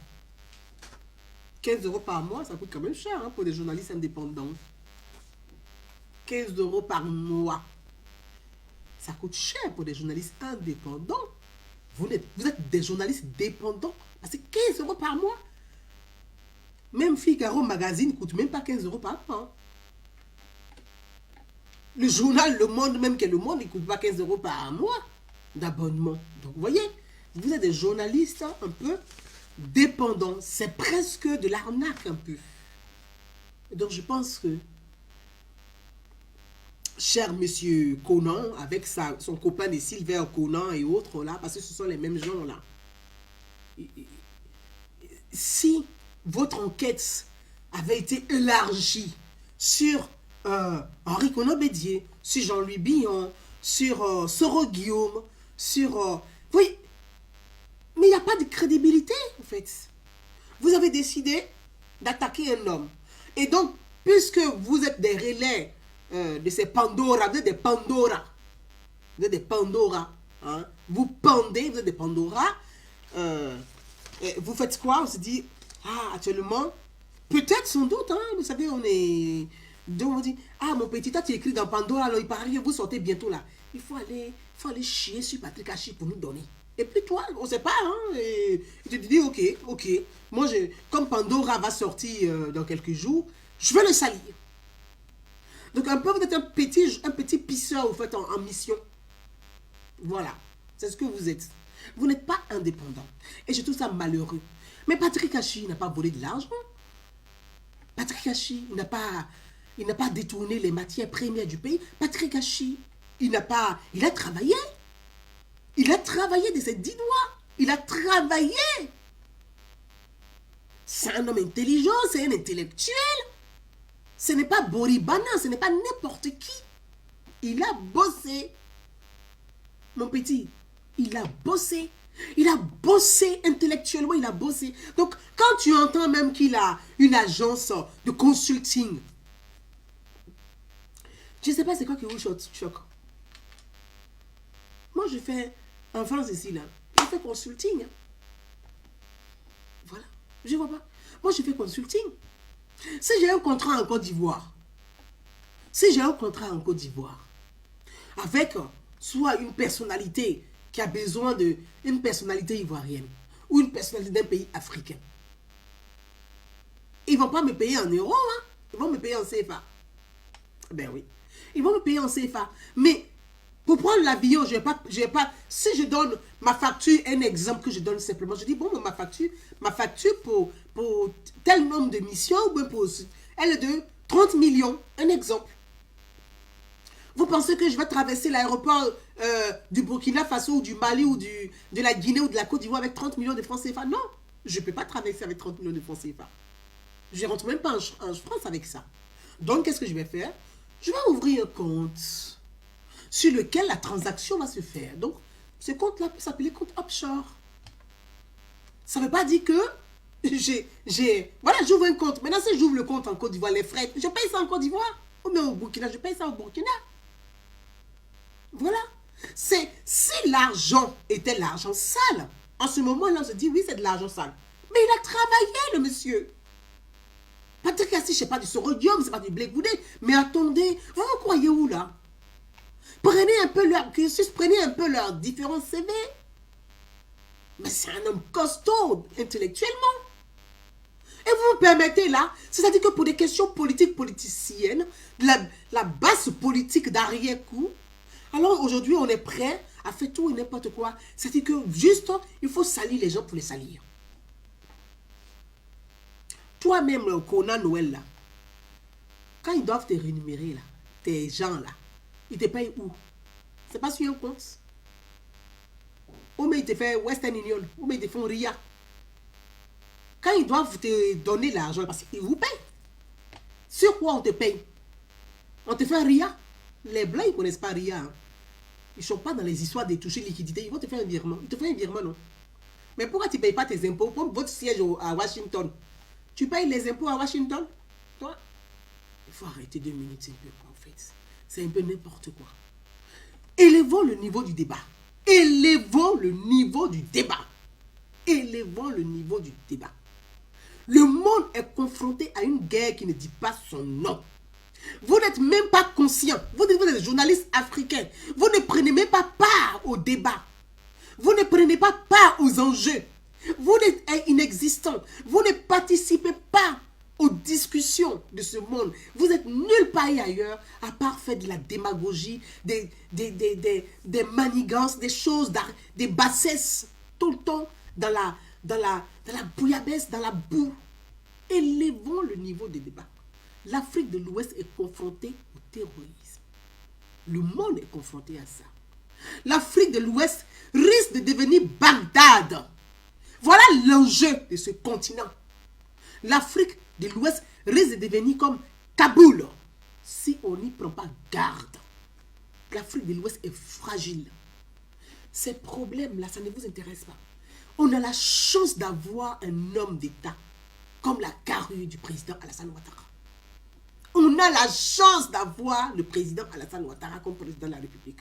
15 € par mois, ça coûte quand même cher hein, pour des journalistes indépendants. 15 € par mois. Ça coûte cher pour des journalistes indépendants. Vous êtes des journalistes dépendants. C'est 15 € par mois. Même Figaro Magazine ne coûte même pas 15 € par mois. Le journal Le Monde, même que Le Monde, il ne coûte pas 15 € par mois d'abonnement. Donc, vous voyez, vous êtes des journalistes un peu dépendants. C'est presque de l'arnaque un peu. Donc, je pense que cher monsieur Conan, avec son copain de Sylvain Conan et autres là, parce que ce sont les mêmes gens là. Si votre enquête avait été élargie sur Henri Conan Bédier, sur Jean-Louis Billon, sur Soro Guillaume, sur... oui, mais il n'y a pas de crédibilité en fait. Vous avez décidé d'attaquer un homme. Et donc, puisque vous êtes des relais de ces Pandora, vous êtes des Pandora. Vous êtes des Pandora. Hein? Vous pendez, vous êtes des Pandora. Vous faites quoi? On se dit, ah, actuellement, peut-être sans doute, hein, vous savez, on est... Donc on dit, ah, mon petit, toi tu écris dans Pandora, alors il paraît que vous sortez bientôt là. Il faut aller chier sur Patrick Hachi pour nous donner. Et puis toi, on ne sait pas, hein, et tu te dis, ok, moi, comme Pandora va sortir dans quelques jours, je vais le salir. Donc un peu, vous êtes un petit pisseur, vous faites en mission. Voilà, c'est ce que vous êtes. Vous n'êtes pas indépendant. Et je trouve ça malheureux. Mais Patrick Hachi n'a pas volé de l'argent. Patrick Hachi n'a pas détourné les matières premières du pays. Patrick Hachi, il a travaillé. Il a travaillé de ses 10 doigts. Il a travaillé. C'est un homme intelligent, c'est un intellectuel. Ce n'est pas Boribana, ce n'est pas n'importe qui. Il a bossé. Mon petit, il a bossé. Il a bossé intellectuellement, il a bossé. Donc, quand tu entends même qu'il a une agence de consulting, je ne sais pas c'est quoi qui vous choque. Moi, je fais, en France ici, là, je fais consulting. Voilà, je ne vois pas. Moi, je fais consulting. Si j'ai un contrat en Côte d'Ivoire, avec soit une personnalité qui a besoin d'une personnalité ivoirienne ou une personnalité d'un pays africain, ils ne vont pas me payer en euros, hein? Ils vont me payer en CFA. Ben oui. Ils vont me payer en CFA. Mais pour prendre l'avion, je vais pas, si je donne ma facture, un exemple que je donne simplement, je dis, bon, ma facture pour tel nombre de missions, ou bien pour, elle est de 30 millions, un exemple. Vous pensez que je vais traverser l'aéroport du Burkina Faso ou du Mali ou de la Guinée ou de la Côte d'Ivoire avec 30 millions de francs CFA? Non, je ne peux pas traverser avec 30 millions de francs CFA. Je ne rentre même pas en France avec ça. Donc, qu'est-ce que je vais faire? Je vais ouvrir un compte sur lequel la transaction va se faire. Donc, ce compte-là peut s'appeler compte offshore. Ça ne veut pas dire que voilà, j'ouvre un compte. Maintenant, si j'ouvre le compte en Côte d'Ivoire, les frais, je paye ça en Côte d'Ivoire. Ou bien au Burkina, je paye ça au Burkina. Voilà. Si l'argent était l'argent sale, en ce moment-là, on se dit, oui, c'est de l'argent sale. Mais il a travaillé, le monsieur. Peut-être que si je sais pas du sorodium, c'est pas du blé goudé. Mais attendez, vous vous croyez où là? Prenez un peu leur cursus, prenez un peu leurs différents CV. Mais c'est un homme costaud, intellectuellement. Et vous me permettez là, c'est-à-dire que pour des questions politiques, politiciennes, la basse politique d'arrière-coup, alors aujourd'hui on est prêt à faire tout et n'importe quoi. C'est-à-dire que juste, il faut salir les gens pour les salir. Toi-même, Conan Noël là, quand ils doivent te rémunérer là, tes gens là, ils te payent où? C'est pas sur un compte. Ou mais ils te font Western Union, ou mais ils te font RIA. Quand ils doivent te donner l'argent, parce qu'ils vous payent. Sur quoi on te paye? On te fait RIA. Les Blancs, ils ne connaissent pas RIA. Hein. Ils ne sont pas dans les histoires de toucher liquidité. Ils vont te faire un virement. Ils te font un virement, non? Mais pourquoi tu ne payes pas tes impôts? Pour votre siège à Washington. Tu payes les impôts à Washington? Toi? Il faut arrêter 2 minutes un peu, en fait. C'est un peu n'importe quoi. Élevons le niveau du débat. Élevons le niveau du débat. Élevons le niveau du débat. Le monde est confronté à une guerre qui ne dit pas son nom. Vous n'êtes même pas conscient. Vous êtes journaliste africain. Vous ne prenez même pas part au débat. Vous ne prenez pas part aux enjeux. Vous êtes inexistant. Vous ne participez pas aux discussions de ce monde. Vous êtes nulle part ailleurs à part faire de la démagogie, des manigances, des choses, des bassesses, tout le temps dans la bouillabaisse, dans la boue. Élevons le niveau des débats. L'Afrique de l'Ouest est confrontée au terrorisme. Le monde est confronté à ça. L'Afrique de l'Ouest risque de devenir Bagdad. Voilà l'enjeu de ce continent. L'Afrique de l'Ouest risque de devenir comme Kaboul si on n'y prend pas garde. L'Afrique de l'Ouest est fragile. Ces problèmes-là, ça ne vous intéresse pas. On a la chance d'avoir un homme d'État comme la carrure du président Alassane Ouattara. On a la chance d'avoir le président Alassane Ouattara comme président de la République.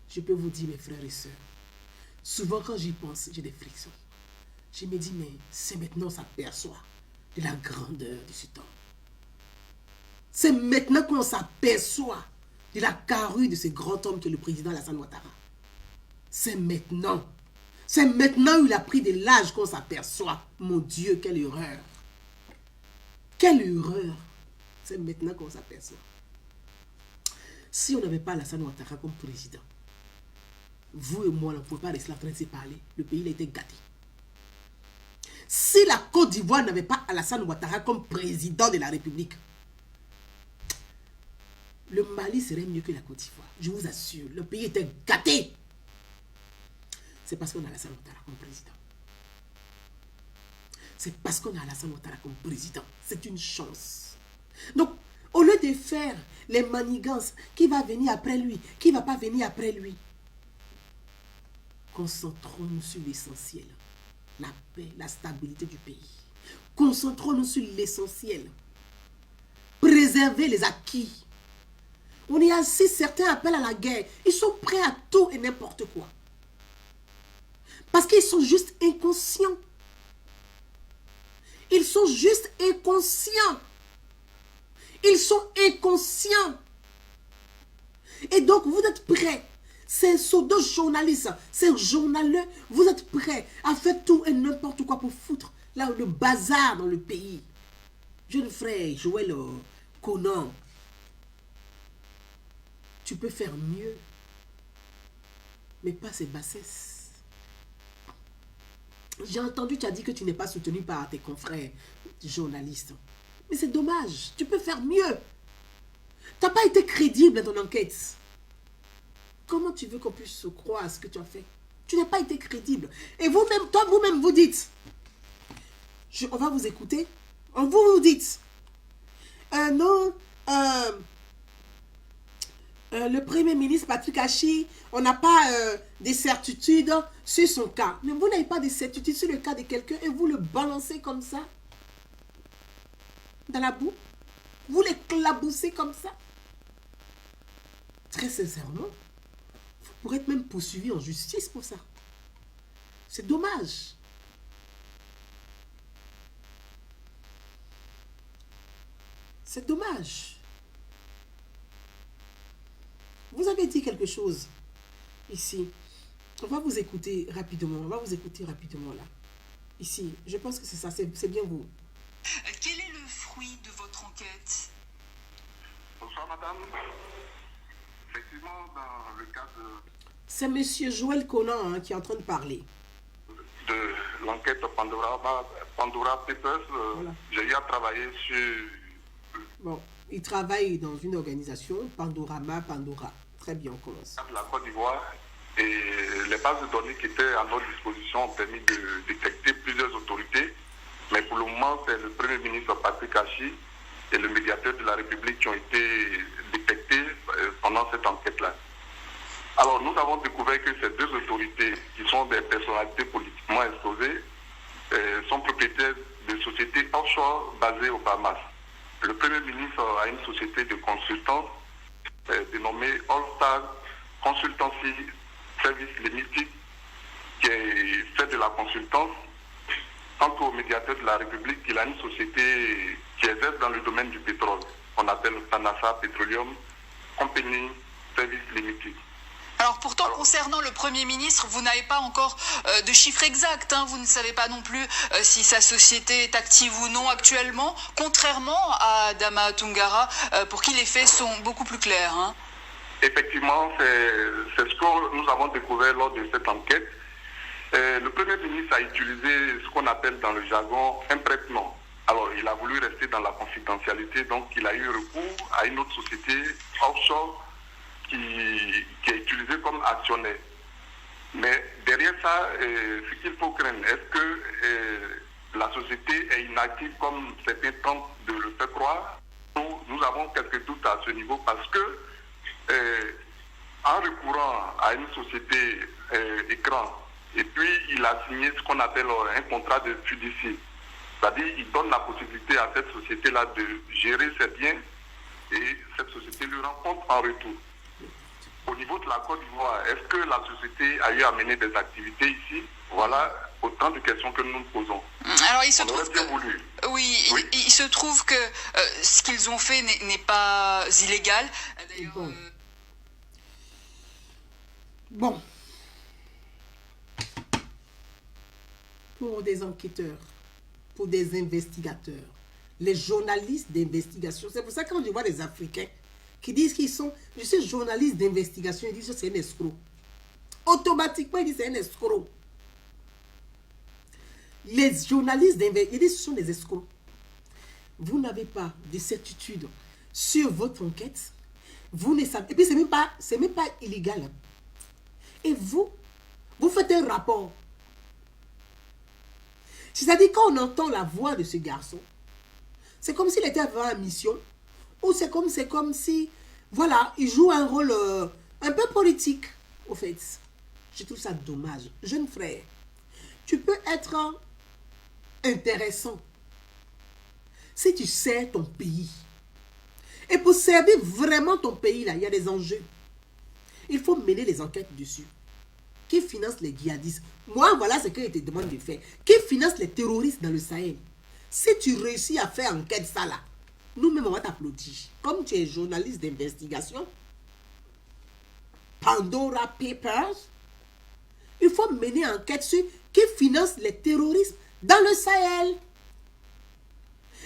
Je peux vous dire, mes frères et sœurs, souvent quand j'y pense, j'ai des frictions. Je me dis, mais c'est maintenant qu'on s'aperçoit de la grandeur de ce temps. C'est maintenant qu'on s'aperçoit de la carrure de ce grand homme que le président Alassane Ouattara. C'est maintenant. C'est maintenant où il a pris de l'âge qu'on s'aperçoit. Mon Dieu, quelle erreur. Quelle erreur. C'est maintenant qu'on s'aperçoit. Si on n'avait pas Alassane Ouattara comme président, vous et moi, on ne pouvait pas rester en train de se parler. Le pays il a été gâté. Si la Côte d'Ivoire n'avait pas Alassane Ouattara comme président de la République, le Mali serait mieux que la Côte d'Ivoire. Je vous assure, le pays était gâté. C'est parce qu'on a Alassane Ouattara comme président. C'est parce qu'on a Alassane Ouattara comme président. C'est une chance. Donc, au lieu de faire les manigances, qui va venir après lui, qui ne va pas venir après lui, concentrons-nous sur l'essentiel. La paix, la stabilité du pays. Concentrons-nous sur l'essentiel. Préserver les acquis. On est assis, certains appellent à la guerre. Ils sont prêts à tout et n'importe quoi. Parce qu'ils sont juste inconscients. Ils sont juste inconscients. Ils sont inconscients. Et donc, vous êtes prêts. Ces pseudo-journalistes, ces journaleux, vous êtes prêts à faire tout et n'importe quoi pour foutre là, le bazar dans le pays. Jeune frère, Joël Conan, Tu peux faire mieux, mais pas ces bassesses. J'ai entendu, tu as dit que tu n'es pas soutenu par tes confrères journalistes. Mais c'est dommage, tu peux faire mieux. Tu n'as pas été crédible dans ton enquête. Comment tu veux qu'on puisse se croire à ce que tu as fait? Tu n'as pas été crédible. Et vous-même, toi, vous-même, vous dites, on va vous écouter. Vous dites, non, le Premier ministre Patrick Hachi, on n'a pas des certitudes sur son cas. Mais vous n'avez pas de certitudes sur le cas de quelqu'un et vous le balancez comme ça, dans la boue. Vous l'éclaboussez comme ça. Très sincèrement, vous pourrez être même poursuivi en justice pour ça. C'est dommage. C'est dommage. Vous avez dit quelque chose ici. On va vous écouter rapidement. On va vous écouter rapidement là. Ici, je pense que c'est ça. C'est bien vous. Quel est le fruit de votre enquête? Bonsoir madame. Effectivement, dans le cas C'est monsieur Joël Conan hein, qui est en train de parler. de l'enquête Pandora Papers, Voilà. j'ai eu à travailler sur Bon, il travaille dans une organisation, Pandora. Très bien, on commence. la Côte d'Ivoire et les bases de données qui étaient à notre disposition ont permis de détecter plusieurs autorités. Mais pour le moment, c'est le Premier ministre Patrick Hachi et le médiateur de la République qui ont été détectés pendant cette enquête-là. Alors, nous avons découvert que ces deux autorités, qui sont des personnalités politiquement exposées, sont propriétaires de sociétés offshore basées aux Bahamas. Le Premier ministre a une société de consultance dénommée All Star Consultancy Service Limited, qui fait de la consultance. Quant au médiateur de la République, il a une société qui exerce dans le domaine du pétrole, qu'on appelle Tanasa Petroleum Company Service Limited. Alors pourtant, concernant le Premier ministre, vous n'avez pas encore de chiffres exacts. Hein. Vous ne savez pas non plus si sa société est active ou non actuellement, contrairement à Adama Tungara, pour qui les faits sont beaucoup plus clairs. Hein. Effectivement, c'est ce que nous avons découvert lors de cette enquête. Le Premier ministre a utilisé ce qu'on appelle dans le jargon un prête-nom. Alors, il a voulu rester dans la confidentialité, donc il a eu recours à une autre société offshore qui est utilisée comme actionnaire. Mais derrière ça, ce qu'il faut craindre, est-ce que la société est inactive comme certains tentent de le faire croire? Nous avons quelques doutes à ce niveau parce que en recourant à une société écran, et puis il a signé ce qu'on appelle un contrat de fiducie. C'est-à-dire il donne la possibilité à cette société-là de gérer ses biens et cette société lui rend compte en retour. Au niveau de la Côte d'Ivoire, est-ce que la société a eu à mener des activités ici? Voilà autant de questions que nous nous posons. Alors il se On trouve aurait bien que, voulu. oui, Oui. il se trouve que ce qu'ils ont fait n'est pas illégal. D'ailleurs, Bon. Bon. Pour des enquêteurs, pour des investigateurs, les journalistes d'investigation, c'est pour ça que quand je vois les Africains qui disent qu'ils sont, je suis journaliste d'investigation, ils disent que c'est un escroc. Automatiquement, ils disent que c'est un escroc. Les journalistes d'investigation, ils disent que ce sont des escrocs. Vous n'avez pas de certitude sur votre enquête. Vous ne savez, et puis c'est même pas illégal. Hein. Et vous faites un rapport. C'est-à-dire quand on entend la voix de ce garçon, c'est comme s'il était avant la mission, ou c'est comme si, voilà, il joue un rôle un peu politique, au fait. Je trouve ça dommage. Jeune frère, tu peux être intéressant si tu sers ton pays. Et pour servir vraiment ton pays, là, il y a des enjeux. Il faut mener les enquêtes dessus. Qui finance les djihadistes? Moi, voilà ce que je te demande de faire. Qui finance les terroristes dans le Sahel? Si tu réussis à faire enquête ça là, nous-mêmes on va t'applaudir. Comme tu es journaliste d'investigation, Pandora Papers, il faut mener enquête sur qui finance les terroristes dans le Sahel.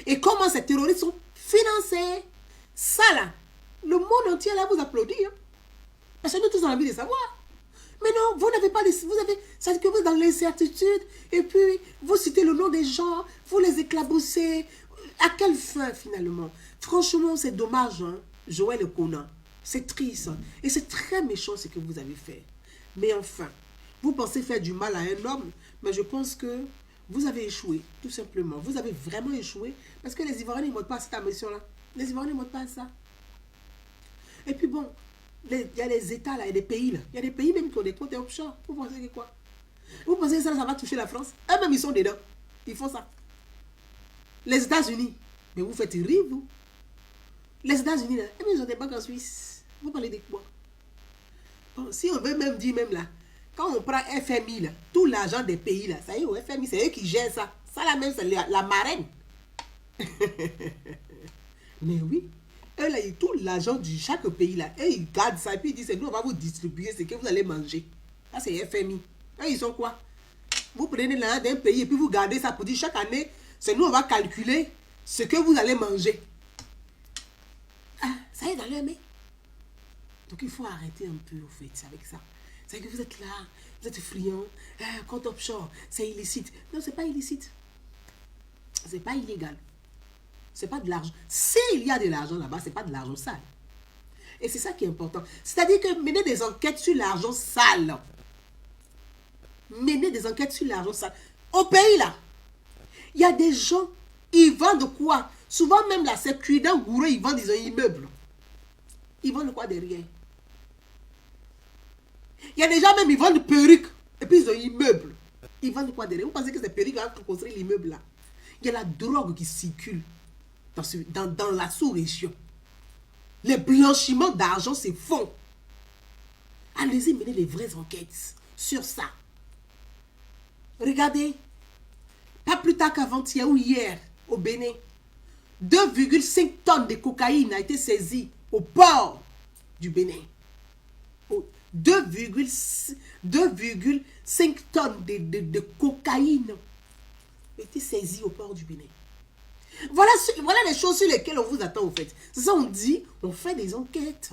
Et comment ces terroristes sont financés. Ça là, le monde entier là vous applaudit. Hein. Parce que nous tous on a envie de savoir. Mais non, vous n'avez pas vous avez, c'est que vous êtes dans l'incertitude, et puis vous citez le nom des gens, vous les éclaboussez. À quelle fin finalement? Franchement, c'est dommage, hein, Joël Ekona. C'est triste, hein, et c'est très méchant ce que vous avez fait. Mais enfin, vous pensez faire du mal à un homme, mais je pense que vous avez échoué, tout simplement. Vous avez vraiment échoué, parce que les Ivoiriens ne montent pas à cette mission-là. Les Ivoiriens ne montent pas à ça. Et puis bon, il y a les États là, il y a des pays là. Il y a des pays même qui ont des comptes offshore. Vous pensez que quoi? Vous pensez que ça va toucher la France? Eux-mêmes, ils sont dedans. Ils font ça. Les États-Unis. Mais vous faites rire, vous. Les États-Unis, là, ils ont des banques en Suisse. Vous parlez de quoi? Bon, si on veut même dire, même là, quand on prend FMI, là, tout l'argent des pays, là, ça y est, au FMI, c'est eux qui gèrent ça. Ça, là, même, c'est la marraine. Mais oui. Eux, là, tout l'argent de chaque pays, là, eux, ils gardent ça, et puis ils disent, nous, on va vous distribuer ce que vous allez manger. Ça, c'est FMI. Eux, ils sont quoi? Vous prenez l'argent d'un pays, et puis vous gardez ça pour dire, chaque année, c'est nous, on va calculer ce que vous allez manger. Ah, ça y est dans leur main. Donc, il faut arrêter un peu, au fait, avec ça. C'est que vous êtes là, vous êtes friand, compte offshore, c'est illicite. Non, c'est pas illicite. C'est pas illégal. C'est pas de l'argent. S'il y a de l'argent là-bas, c'est pas de l'argent sale. Et c'est ça qui est important. C'est-à-dire que mener des enquêtes sur l'argent sale. Mener des enquêtes sur l'argent sale. Au pays là, il y a des gens, ils vendent quoi? Souvent même là, c'est cuidant gourou, ils vendent des immeubles. Ils vendent quoi derrière? Il y a des gens même, ils vendent des perruques. Et puis ils ont un immeuble. Ils vendent quoi derrière? Vous pensez que c'est perruques qui construisent l'immeuble là? Il y a la drogue qui circule dans la sous-région. Les blanchiments d'argent se font. Allez-y mener les vraies enquêtes sur ça. Regardez, pas plus tard qu'avant-hier ou hier, au Bénin, 2,5 tonnes de cocaïne a été saisie au port du Bénin. 2,5 tonnes de cocaïne a été saisie au port du Bénin. Voilà les choses sur lesquelles on vous attend, au fait. C'est ça, on dit, on fait des enquêtes.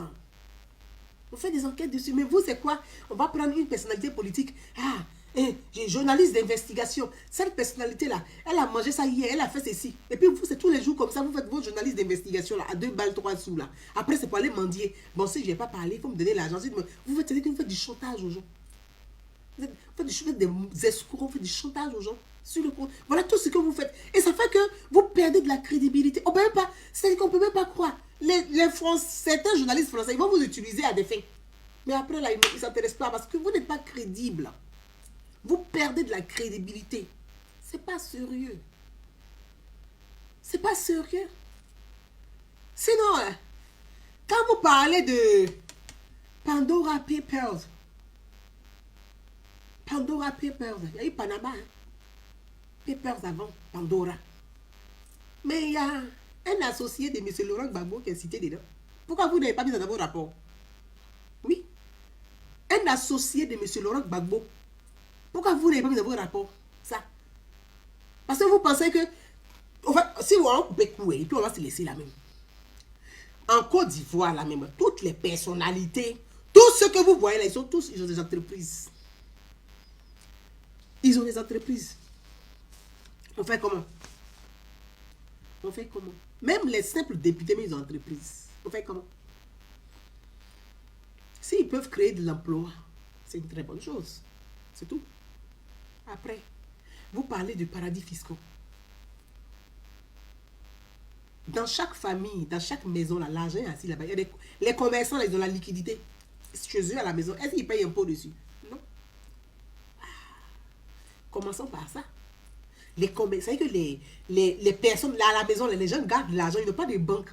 On fait des enquêtes dessus. Mais vous, c'est quoi? On va prendre une personnalité politique. Ah, journaliste d'investigation. Cette personnalité-là, elle a mangé ça hier, elle a fait ceci. Et puis vous, c'est tous les jours comme ça, vous faites vos journalistes d'investigation là, à 2 balles, 3 sous là. Après, c'est pour aller mendier. Bon, si je n'ai pas parlé, il faut me donner l'argent. Vous faites que vous faites du chantage aux gens. Vous faites des escrocs, vous faites du chantage aux gens. Sur le compte. Voilà tout ce que vous faites. Et ça fait que vous perdez de la crédibilité. On peut même pas, c'est-à-dire qu'on ne peut même pas croire. Certains journalistes français, ils vont vous utiliser à des fins. Mais après, là, ils ne s'intéressent pas parce que vous n'êtes pas crédible. Vous perdez de la crédibilité. C'est pas sérieux. C'est pas sérieux. Sinon, quand vous parlez de Pandora Papers, il y a eu Panama, hein? Papers avant Pandora. Mais il y a un associé de M. Laurent Gbagbo qui est cité dedans. Pourquoi vous n'avez pas mis ça dans vos rapports? Oui. Un associé de M. Laurent Gbagbo. Pourquoi vous n'avez pas mis dans vos rapports ça? Parce que vous pensez que, en fait, si on va couper couper, et puis on va se laisser la même. En Côte d'Ivoire, la même, toutes les personnalités, tout ce que vous voyez là, ils ont des entreprises. Ils ont des entreprises. On fait comment? On fait comment? Même les simples députés, mais ils ont entreprises. On fait comment? S'ils peuvent créer de l'emploi, c'est une très bonne chose. C'est tout. Après, vous parlez de paradis fiscaux. Dans chaque famille, dans chaque maison, l'argent est assis là-bas. Les commerçants, là, ils ont la liquidité. Chez eux, à la maison, est-ce qu'ils payent un pot dessus? Non. Commençons par ça. Les commerçants, c'est que les personnes là à la maison, les gens gardent l'argent, ils n'ont pas de banque.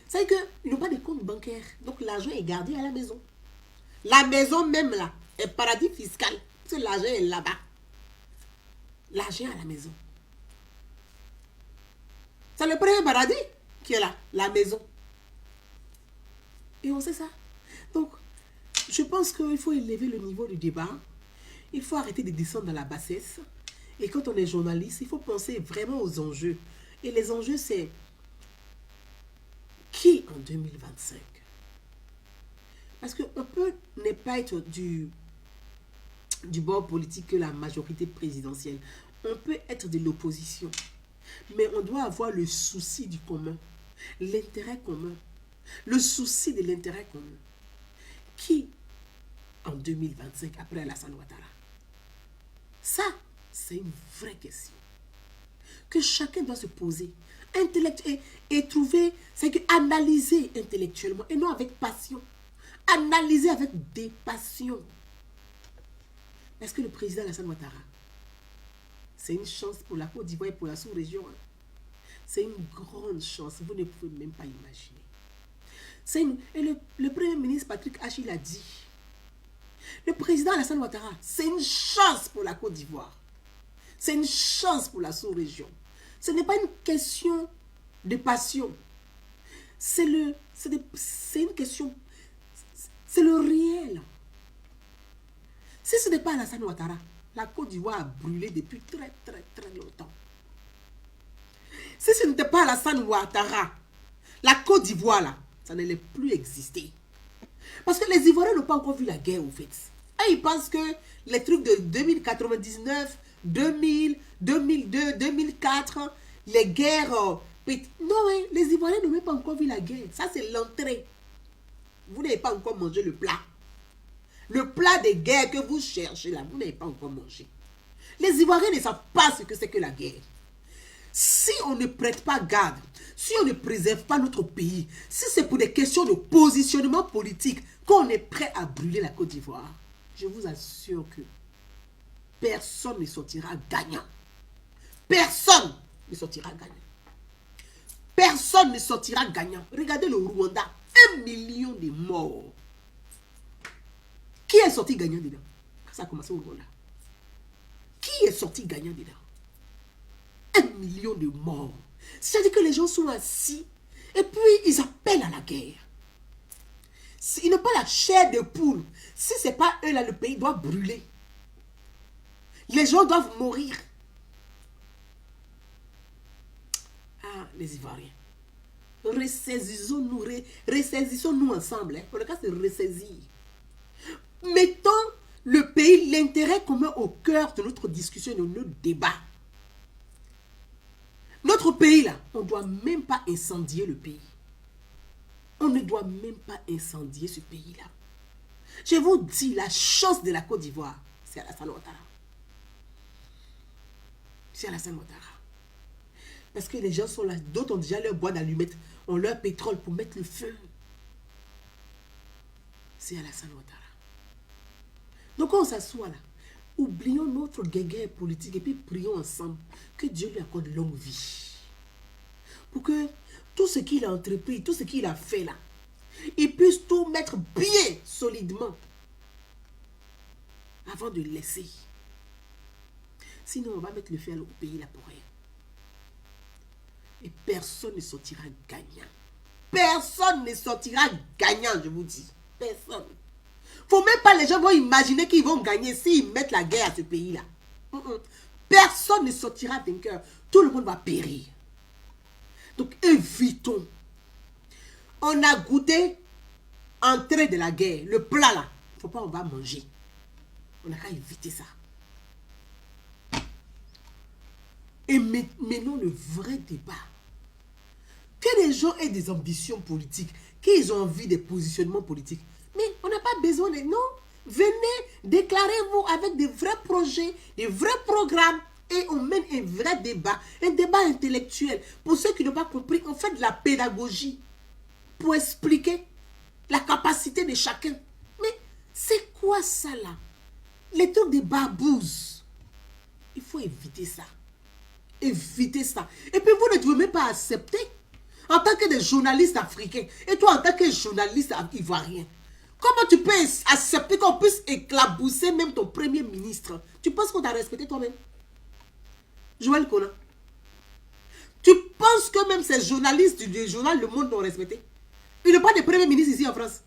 C'est qu'ils n'ont pas de compte bancaire. Donc l'argent est gardé à la maison. La maison même là est paradis fiscal. Parce que l'argent est là-bas. L'argent à la maison. C'est le premier paradis qui est là, la maison. Et on sait ça. Donc, je pense qu'il faut élever le niveau du débat. Il faut arrêter de descendre dans la bassesse. Et quand on est journaliste, il faut penser vraiment aux enjeux. Et les enjeux, c'est qui en 2025 Parce qu'on peut ne pas être du bord politique que la majorité présidentielle. On peut être de l'opposition. Mais on doit avoir le souci du commun. L'intérêt commun. Le souci de l'intérêt commun. Qui, en 2025, après Alassane Ouattara? Ça, c'est une vraie question. Que chacun doit se poser. Et trouver, c'est que analyser intellectuellement et non avec passion. Analyser avec des passions. Est-ce que le président Alassane Ouattara, c'est une chance pour la Côte d'Ivoire et pour la sous-région? C'est une grande chance, vous ne pouvez même pas imaginer. Et le premier ministre Patrick Hachi l'a dit. Le président Alassane Ouattara, c'est une chance pour la Côte d'Ivoire. C'est une chance pour la sous-région. Ce n'est pas une question de passion. C'est une question, c'est le réel. Si ce n'est pas Alassane Ouattara, la Côte d'Ivoire a brûlé depuis très très très longtemps. Si ce n'était pas Alassane Ouattara, la Côte d'Ivoire là, ça n'allait plus exister. Parce que les Ivoiriens n'ont pas encore vu la guerre au fait. Et ils pensent que les trucs de 2099, 2000, 2002, 2004, les guerres... non, hein, les Ivoiriens n'ont même pas encore vu la guerre. Ça, c'est l'entrée. Vous n'avez pas encore mangé le plat. Le plat des guerres que vous cherchez là, vous n'avez pas encore mangé. Les Ivoiriens ne savent pas ce que c'est que la guerre. Si on ne prête pas garde, si on ne préserve pas notre pays, si c'est pour des questions de positionnement politique qu'on est prêt à brûler la Côte d'Ivoire, je vous assure que personne ne sortira gagnant. Personne ne sortira gagnant. Personne ne sortira gagnant. Regardez le Rwanda, 1 million de morts. Qui est sorti gagnant dedans? Ça a commencé au Rwanda. Qui est sorti gagnant dedans? 1 million de morts. C'est-à-dire que les gens sont assis et puis ils appellent à la guerre. Ils n'ont pas la chair de poule. Si ce n'est pas eux là, le pays doit brûler. Les gens doivent mourir. Ah, les Ivoiriens. Ressaisissons-nous ensemble. Hein. Pour le cas, c'est ressaisir. Mettons le pays, l'intérêt commun au cœur de notre discussion et de notre débat. Notre pays là, on ne doit même pas incendier le pays. On ne doit même pas incendier ce pays là. Je vous dis, la chance de la Côte d'Ivoire, c'est Alassane Ouattara. C'est Alassane Ouattara. Parce que les gens sont là, d'autres ont déjà leur bois d'allumettes, ont leur pétrole pour mettre le feu. C'est Alassane Ouattara. Donc on s'assoit là, oublions notre guerre politique et puis prions ensemble que Dieu lui accorde longue vie. Pour que tout ce qu'il a entrepris, tout ce qu'il a fait là, il puisse tout mettre bien solidement avant de laisser. Sinon on va mettre le feu au pays là pour rien. Et personne ne sortira gagnant. Personne ne sortira gagnant, je vous dis. Personne. Faut même pas les gens vont imaginer qu'ils vont gagner s'ils mettent la guerre à ce pays-là. Personne ne sortira vainqueur. Tout le monde va périr. Donc évitons. On a goûté entrée de la guerre. Le plat là, faut pas on va manger. On n'a qu'à éviter ça. Et menons le vrai débat. Que les gens aient des ambitions politiques, qu'ils ont envie des positionnements politiques. Mais on n'a pas besoin de... Non, venez, déclarez-vous avec des vrais projets, des vrais programmes. Et on mène un vrai débat, un débat intellectuel. Pour ceux qui n'ont pas compris, on fait de la pédagogie pour expliquer la capacité de chacun. Mais c'est quoi ça là? Les trucs de barbouzes. Il faut éviter ça. Éviter ça. Et puis vous ne devez même pas accepter en tant que des journalistes africains et toi en tant que journaliste ivoirien. Comment tu peux accepter qu'on puisse éclabousser même ton premier ministre? Tu penses qu'on t'a respecté toi-même? Joël Kona. Tu penses que même ces journalistes du journal Le Monde t'ont respecté? Ils n'ont pas de premier ministre ici en France.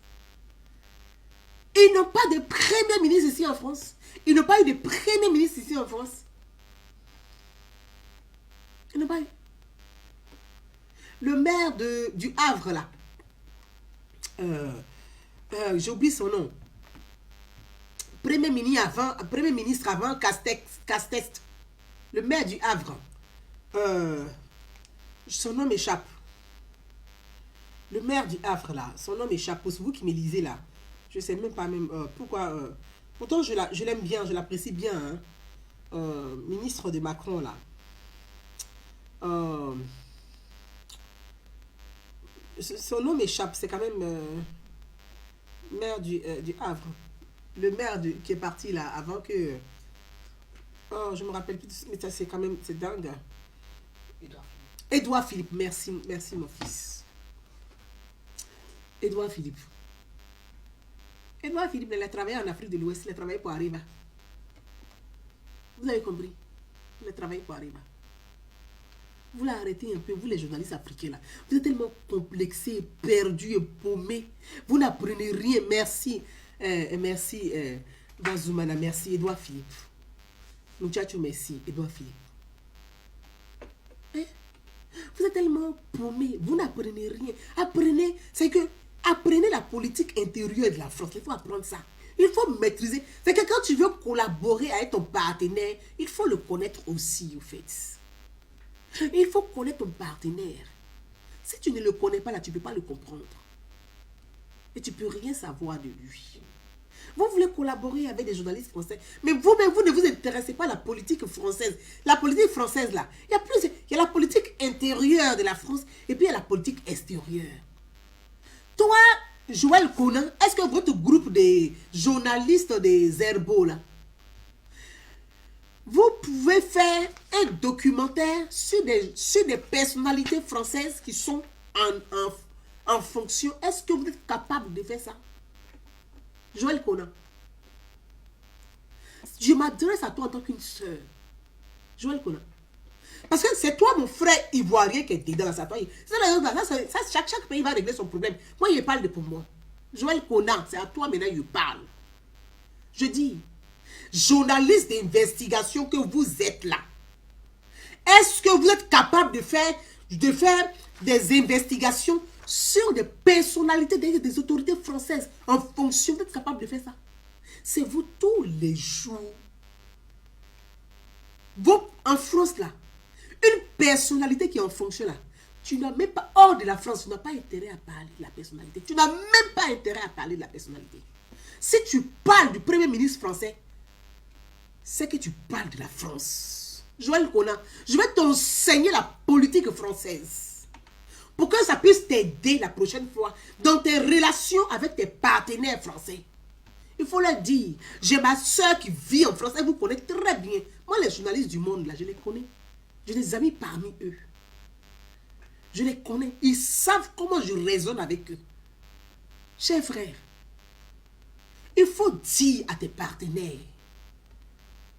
Ils n'ont pas de premier ministre ici en France. Ils n'ont pas eu de premier ministre ici en France. Ils n'ont pas eu. Le maire du Havre là, J'ai oublié son nom. Premier ministre avant Castex, le maire du Havre. Son nom m'échappe. Le maire du Havre, là, son nom m'échappe. C'est vous qui me lisez, là. Je ne sais même pas même pourquoi. Pourtant, je l'aime bien, je l'apprécie bien. Hein. Ministre de Macron, là. Son nom m'échappe. C'est quand même maire du Havre. Le maire qui est parti, là, avant que... Oh, je me rappelle plus. Mais ça, c'est quand même... C'est dingue. Édouard Philippe. Merci, mon fils. Édouard Philippe. Édouard Philippe, il a travaillé en Afrique de l'Ouest, il a travaillé pour Arriva. Vous avez compris? Il a travaillé pour Arriva. Vous l'arrêtez un peu, vous les journalistes africains là. Vous êtes tellement complexés, perdus et paumés. Vous n'apprenez rien. Merci. Merci, Bazoumana. Merci, Édouard Philippe. Muchacho, merci, Édouard Philippe. Hein? Vous êtes tellement paumés. Vous n'apprenez rien. Apprenez, c'est que apprenez la politique intérieure de la France. Il faut apprendre ça. Il faut maîtriser. C'est que quand tu veux collaborer avec ton partenaire, il faut le connaître aussi, au fait. Il faut connaître ton partenaire. Si tu ne le connais pas, là, tu ne peux pas le comprendre. Et tu ne peux rien savoir de lui. Vous voulez collaborer avec des journalistes français, mais vous-même, vous ne vous intéressez pas à la politique française. La politique française, là, il y a la politique intérieure de la France et puis il y a la politique extérieure. Toi, Joël Conan, est-ce que votre groupe de journalistes des Herbos, là, vous pouvez faire un documentaire sur des personnalités françaises qui sont en fonction. Est-ce que vous êtes capable de faire ça? Joël Conan. Je m'adresse à toi en tant qu'une soeur. Joël Conan. Parce que c'est toi, mon frère ivoirien, qui est dedans. Ça, chaque pays va régler son problème. Moi, il parle de pour moi. Joël Conan, c'est à toi maintenant, il parle. Je dis, journaliste d'investigation que vous êtes là, est-ce que vous êtes capable de faire des investigations sur des personnalités des autorités françaises en fonction? Vous êtes capable de faire ça? C'est vous tous les jours. Vous, en France là, une personnalité qui est en fonction là, tu n'as même pas, hors de la France, tu n'as pas intérêt à parler de la personnalité. Tu n'as même pas intérêt à parler de la personnalité. Si tu parles du premier ministre français, c'est que tu parles de la France. Joël Conan, je vais t'enseigner la politique française pour que ça puisse t'aider la prochaine fois dans tes relations avec tes partenaires français. Il faut leur dire, j'ai ma soeur qui vit en France, elle vous connaît très bien. Moi, les journalistes du monde, là, je les connais. J'ai des amis parmi eux. Je les connais. Ils savent comment je raisonne avec eux. Chers frères, il faut dire à tes partenaires,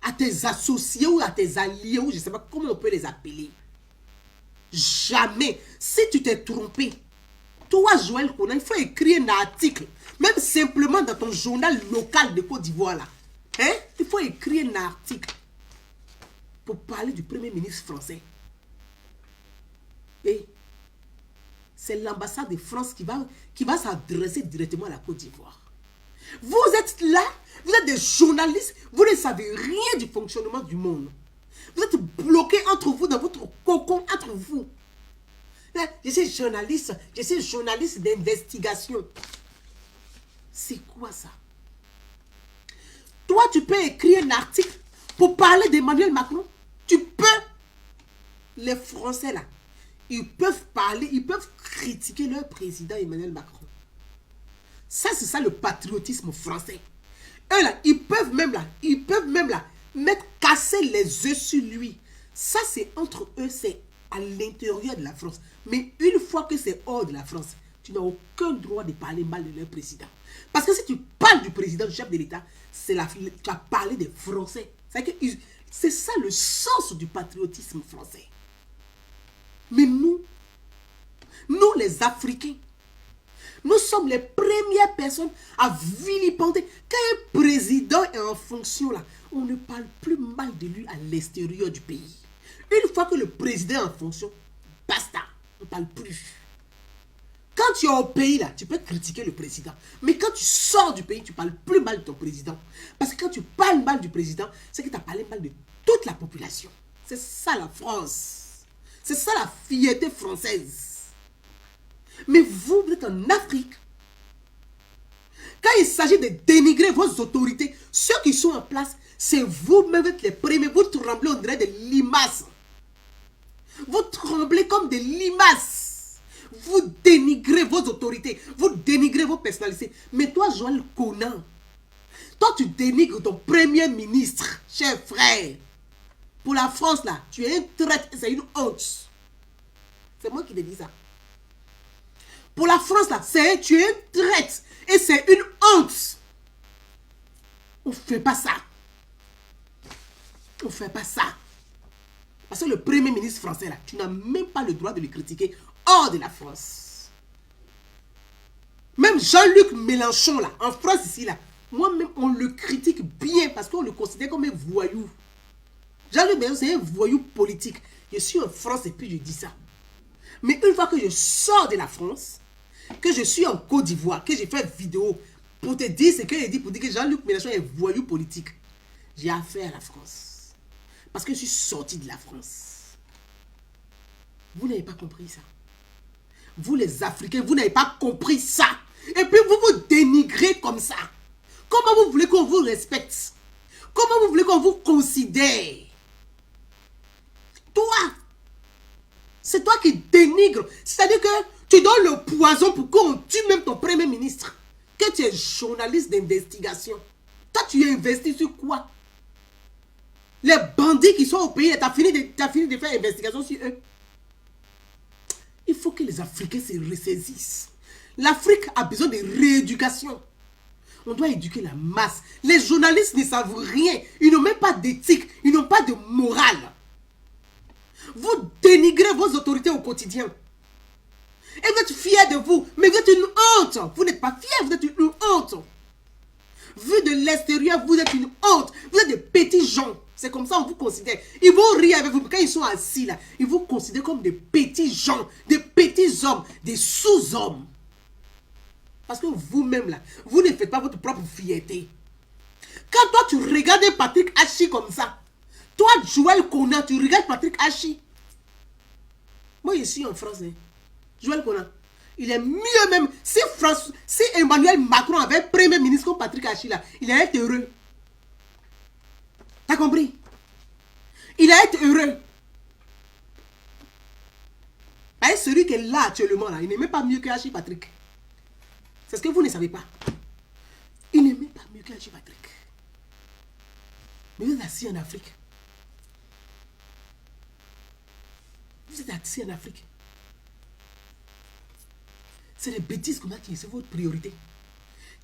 à tes associés ou à tes alliés, ou je ne sais pas comment on peut les appeler. Jamais, si tu t'es trompé, toi, Joël Conan, il faut écrire un article, même simplement dans ton journal local de Côte d'Ivoire, là. Hein? Il faut écrire un article pour parler du premier ministre français. Et c'est l'ambassade de France qui va s'adresser directement à la Côte d'Ivoire. Vous êtes là, vous êtes des journalistes, vous ne savez rien du fonctionnement du monde. Vous êtes bloqués entre vous, dans votre cocon, entre vous. Je suis journaliste d'investigation. C'est quoi ça? Toi, tu peux écrire un article pour parler d'Emmanuel Macron. Tu peux. Les Français, là, ils peuvent parler, ils peuvent critiquer leur président Emmanuel Macron. Ça, c'est ça le patriotisme français. Eux, là, ils peuvent même là, casser les œufs sur lui. Ça, c'est entre eux, c'est à l'intérieur de la France. Mais une fois que c'est hors de la France, tu n'as aucun droit de parler mal de leur président. Parce que si tu parles du président, du chef de l'État, tu as parlé des Français. C'est ça le sens du patriotisme français. Mais nous les Africains, nous sommes les premières personnes à vilipender. Quand un président est en fonction là, on ne parle plus mal de lui à l'extérieur du pays. Une fois que le président est en fonction, basta, on ne parle plus. Quand tu es au pays, là, tu peux critiquer le président. Mais quand tu sors du pays, tu parles plus mal de ton président. Parce que quand tu parles mal du président, c'est que tu as parlé mal de toute la population. C'est ça la France. C'est ça la fierté française. Mais vous, vous êtes en Afrique. Quand il s'agit de dénigrer vos autorités, ceux qui sont en place, c'est vous-même les premiers. Vous tremblez, on dirait des limaces. Vous tremblez comme des limaces. Vous dénigrez vos autorités. Vous dénigrez vos personnalités. Mais toi, Joël Conan, toi, tu dénigres ton premier ministre, cher frère. Pour la France, là, tu es un traître. C'est une honte. C'est moi qui te dis ça. Pour la France, là, tu es un traître. Et c'est une honte. On ne fait pas ça. On ne fait pas ça. Parce que le premier ministre français, là, tu n'as même pas le droit de le critiquer hors de la France. Même Jean-Luc Mélenchon, là, en France ici, là, moi-même, on le critique bien parce qu'on le considère comme un voyou. Jean-Luc Mélenchon, c'est un voyou politique. Je suis en France et puis je dis ça. Mais une fois que je sors de la France, que je suis en Côte d'Ivoire, que j'ai fait vidéo pour te dire ce que j'ai dit, pour dire que Jean-Luc Mélenchon est voyou politique, j'ai affaire à la France. Parce que je suis sorti de la France. Vous n'avez pas compris ça. Vous les Africains, vous n'avez pas compris ça. Et puis vous vous dénigrez comme ça. Comment vous voulez qu'on vous respecte? Comment vous voulez qu'on vous considère? Toi, c'est toi qui dénigres. C'est-à-dire que tu donnes le poison pour qu'on tue même ton premier ministre. Que tu es journaliste d'investigation. Toi, tu es investi sur quoi? Les bandits qui sont au pays, tu as fini de faire investigation sur eux. Il faut que les Africains se ressaisissent. L'Afrique a besoin de rééducation. On doit éduquer la masse. Les journalistes ne savent rien. Ils n'ont même pas d'éthique. Ils n'ont pas de morale. Vous dénigrez vos autorités au quotidien. Et vous êtes fiers de vous. Mais vous êtes une honte. Vous n'êtes pas fiers, vous êtes une honte. Vu de l'extérieur, vous êtes une honte. Vous êtes des petits gens. C'est comme ça qu'on vous considère. Ils vont rire avec vous. Quand ils sont assis là, ils vous considèrent comme des petits gens, des petits hommes, des sous-hommes. Parce que vous-même là, vous ne faites pas votre propre fierté. Quand toi tu regardes Patrick Hachi comme ça, toi Joël Conan, tu regardes Patrick Hachi. Moi je suis en France. Joël Conan, il est mieux même. Si Emmanuel Macron avait premier ministre comme Patrick Hachi là, il allait être heureux. T'as compris? Il allait être heureux. Et celui qui est là actuellement là, il n'est même pas mieux que Hachi Patrick. C'est ce que vous ne savez pas. Il n'est même pas mieux que Hachi Patrick. Mais vous êtes assis en Afrique. Vous êtes assis en Afrique. C'est les bêtises qu'on a qui sont votre priorité.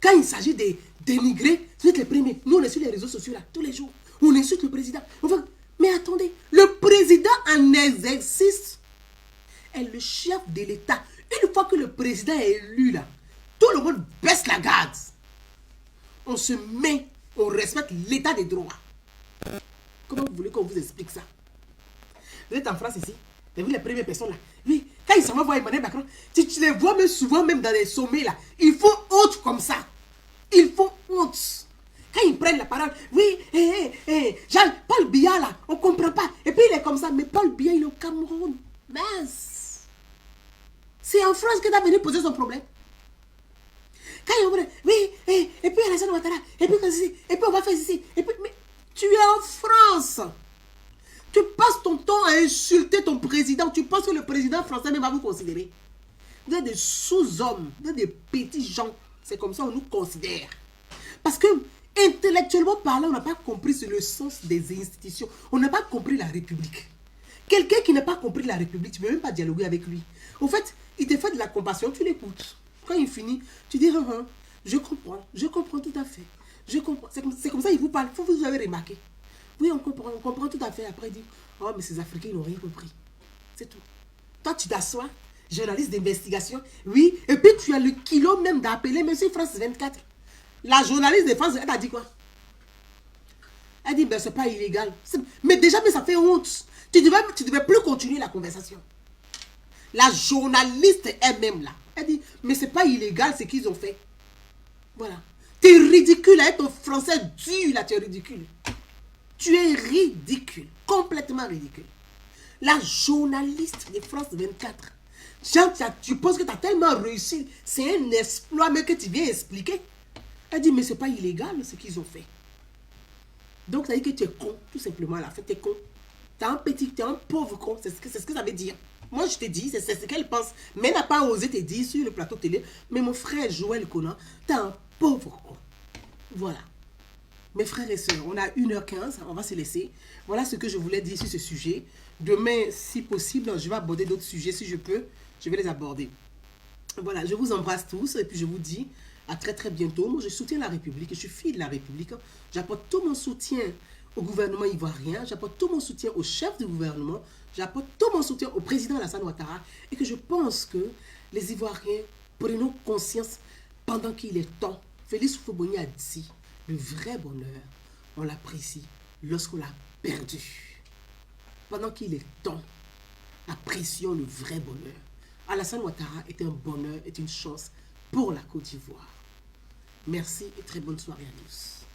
Quand il s'agit de dénigrer, vous êtes les premiers. Nous, on est sur les réseaux sociaux là, tous les jours. On insulte le président. Mais attendez, le président en exercice est le chef de l'État. Une fois que le président est élu là, tout le monde baisse la garde. On se met, on respecte l'état des droits. Comment vous voulez qu'on vous explique ça? Vous êtes en France ici, vous les premières personnes là. Oui, quand ils s'en vont voir Emmanuel Macron, tu les vois même souvent même dans les sommets là. Ils font honte comme ça. Ils font honte. Quand ils prennent la parole, oui, Paul Biya là, on ne comprend pas. Et puis il est comme ça, mais Paul Biya il est au Cameroun. Mince. C'est en France qu'il a venu poser son problème. Quand il dit, oui, et puis Alassane Ouattara, et puis on va faire ici. Et puis, mais tu es en France. Tu passes ton temps à insulter ton président. Tu penses que le président français même va vous considérer. Vous êtes des sous-hommes, vous êtes des petits gens. C'est comme ça qu'on nous considère. Parce que, intellectuellement parlant, on n'a pas compris le sens des institutions. On n'a pas compris la République. Quelqu'un qui n'a pas compris la République, tu ne peux même pas dialoguer avec lui. En fait, il te fait de la compassion, tu l'écoutes. Quand il finit, tu dis, je comprends tout à fait. Je comprends. C'est comme ça qu'il vous parle. Vous avez remarqué. Oui, on comprend tout à fait. Après, il dit, oh, mais ces Africains, ils n'ont rien compris. C'est tout. Toi, tu t'assois, journaliste d'investigation, oui, et puis tu as le kilo même d'appeler M. France 24. La journaliste de France, elle a dit quoi? Elle dit, ben, c'est pas illégal. Mais déjà, mais ça fait honte. Tu devais plus continuer la conversation. La journaliste elle-même, là, Elle dit, mais c'est pas illégal ce qu'ils ont fait. Voilà. Tu es ridicule avec ton français dur là, tu es ridicule. Tu es ridicule, complètement ridicule. La journaliste de France 24, tu penses que tu as tellement réussi, c'est un exploit, mais que tu viens expliquer. Elle dit, mais c'est pas illégal ce qu'ils ont fait. Donc ça dit que tu es con, tout simplement à la fin, tu es con. Tu es un petit, tu es un pauvre con, c'est ce que ça veut dire. Moi je te dis, c'est ce qu'elle pense, mais elle n'a pas osé te dire sur le plateau télé, mais mon frère Joël Conan, tu es un pauvre con. Voilà. Mes frères et sœurs, on a 1h15, on va se laisser. Voilà ce que je voulais dire sur ce sujet. Demain, si possible, je vais aborder d'autres sujets. Si je peux, je vais les aborder. Voilà, je vous embrasse tous et puis je vous dis à très très bientôt. Moi, je soutiens la République, je suis fille de la République. J'apporte tout mon soutien au gouvernement ivoirien, j'apporte tout mon soutien au chef du gouvernement, j'apporte tout mon soutien au président Alassane Ouattara et que je pense que les Ivoiriens prenons conscience pendant qu'il est temps. Félix Houphouët-Boigny a dit, le vrai bonheur, on l'apprécie lorsqu'on l'a perdu. Pendant qu'il est temps, apprécions le vrai bonheur. Alassane Ouattara est un bonheur, est une chance pour la Côte d'Ivoire. Merci et très bonne soirée à tous.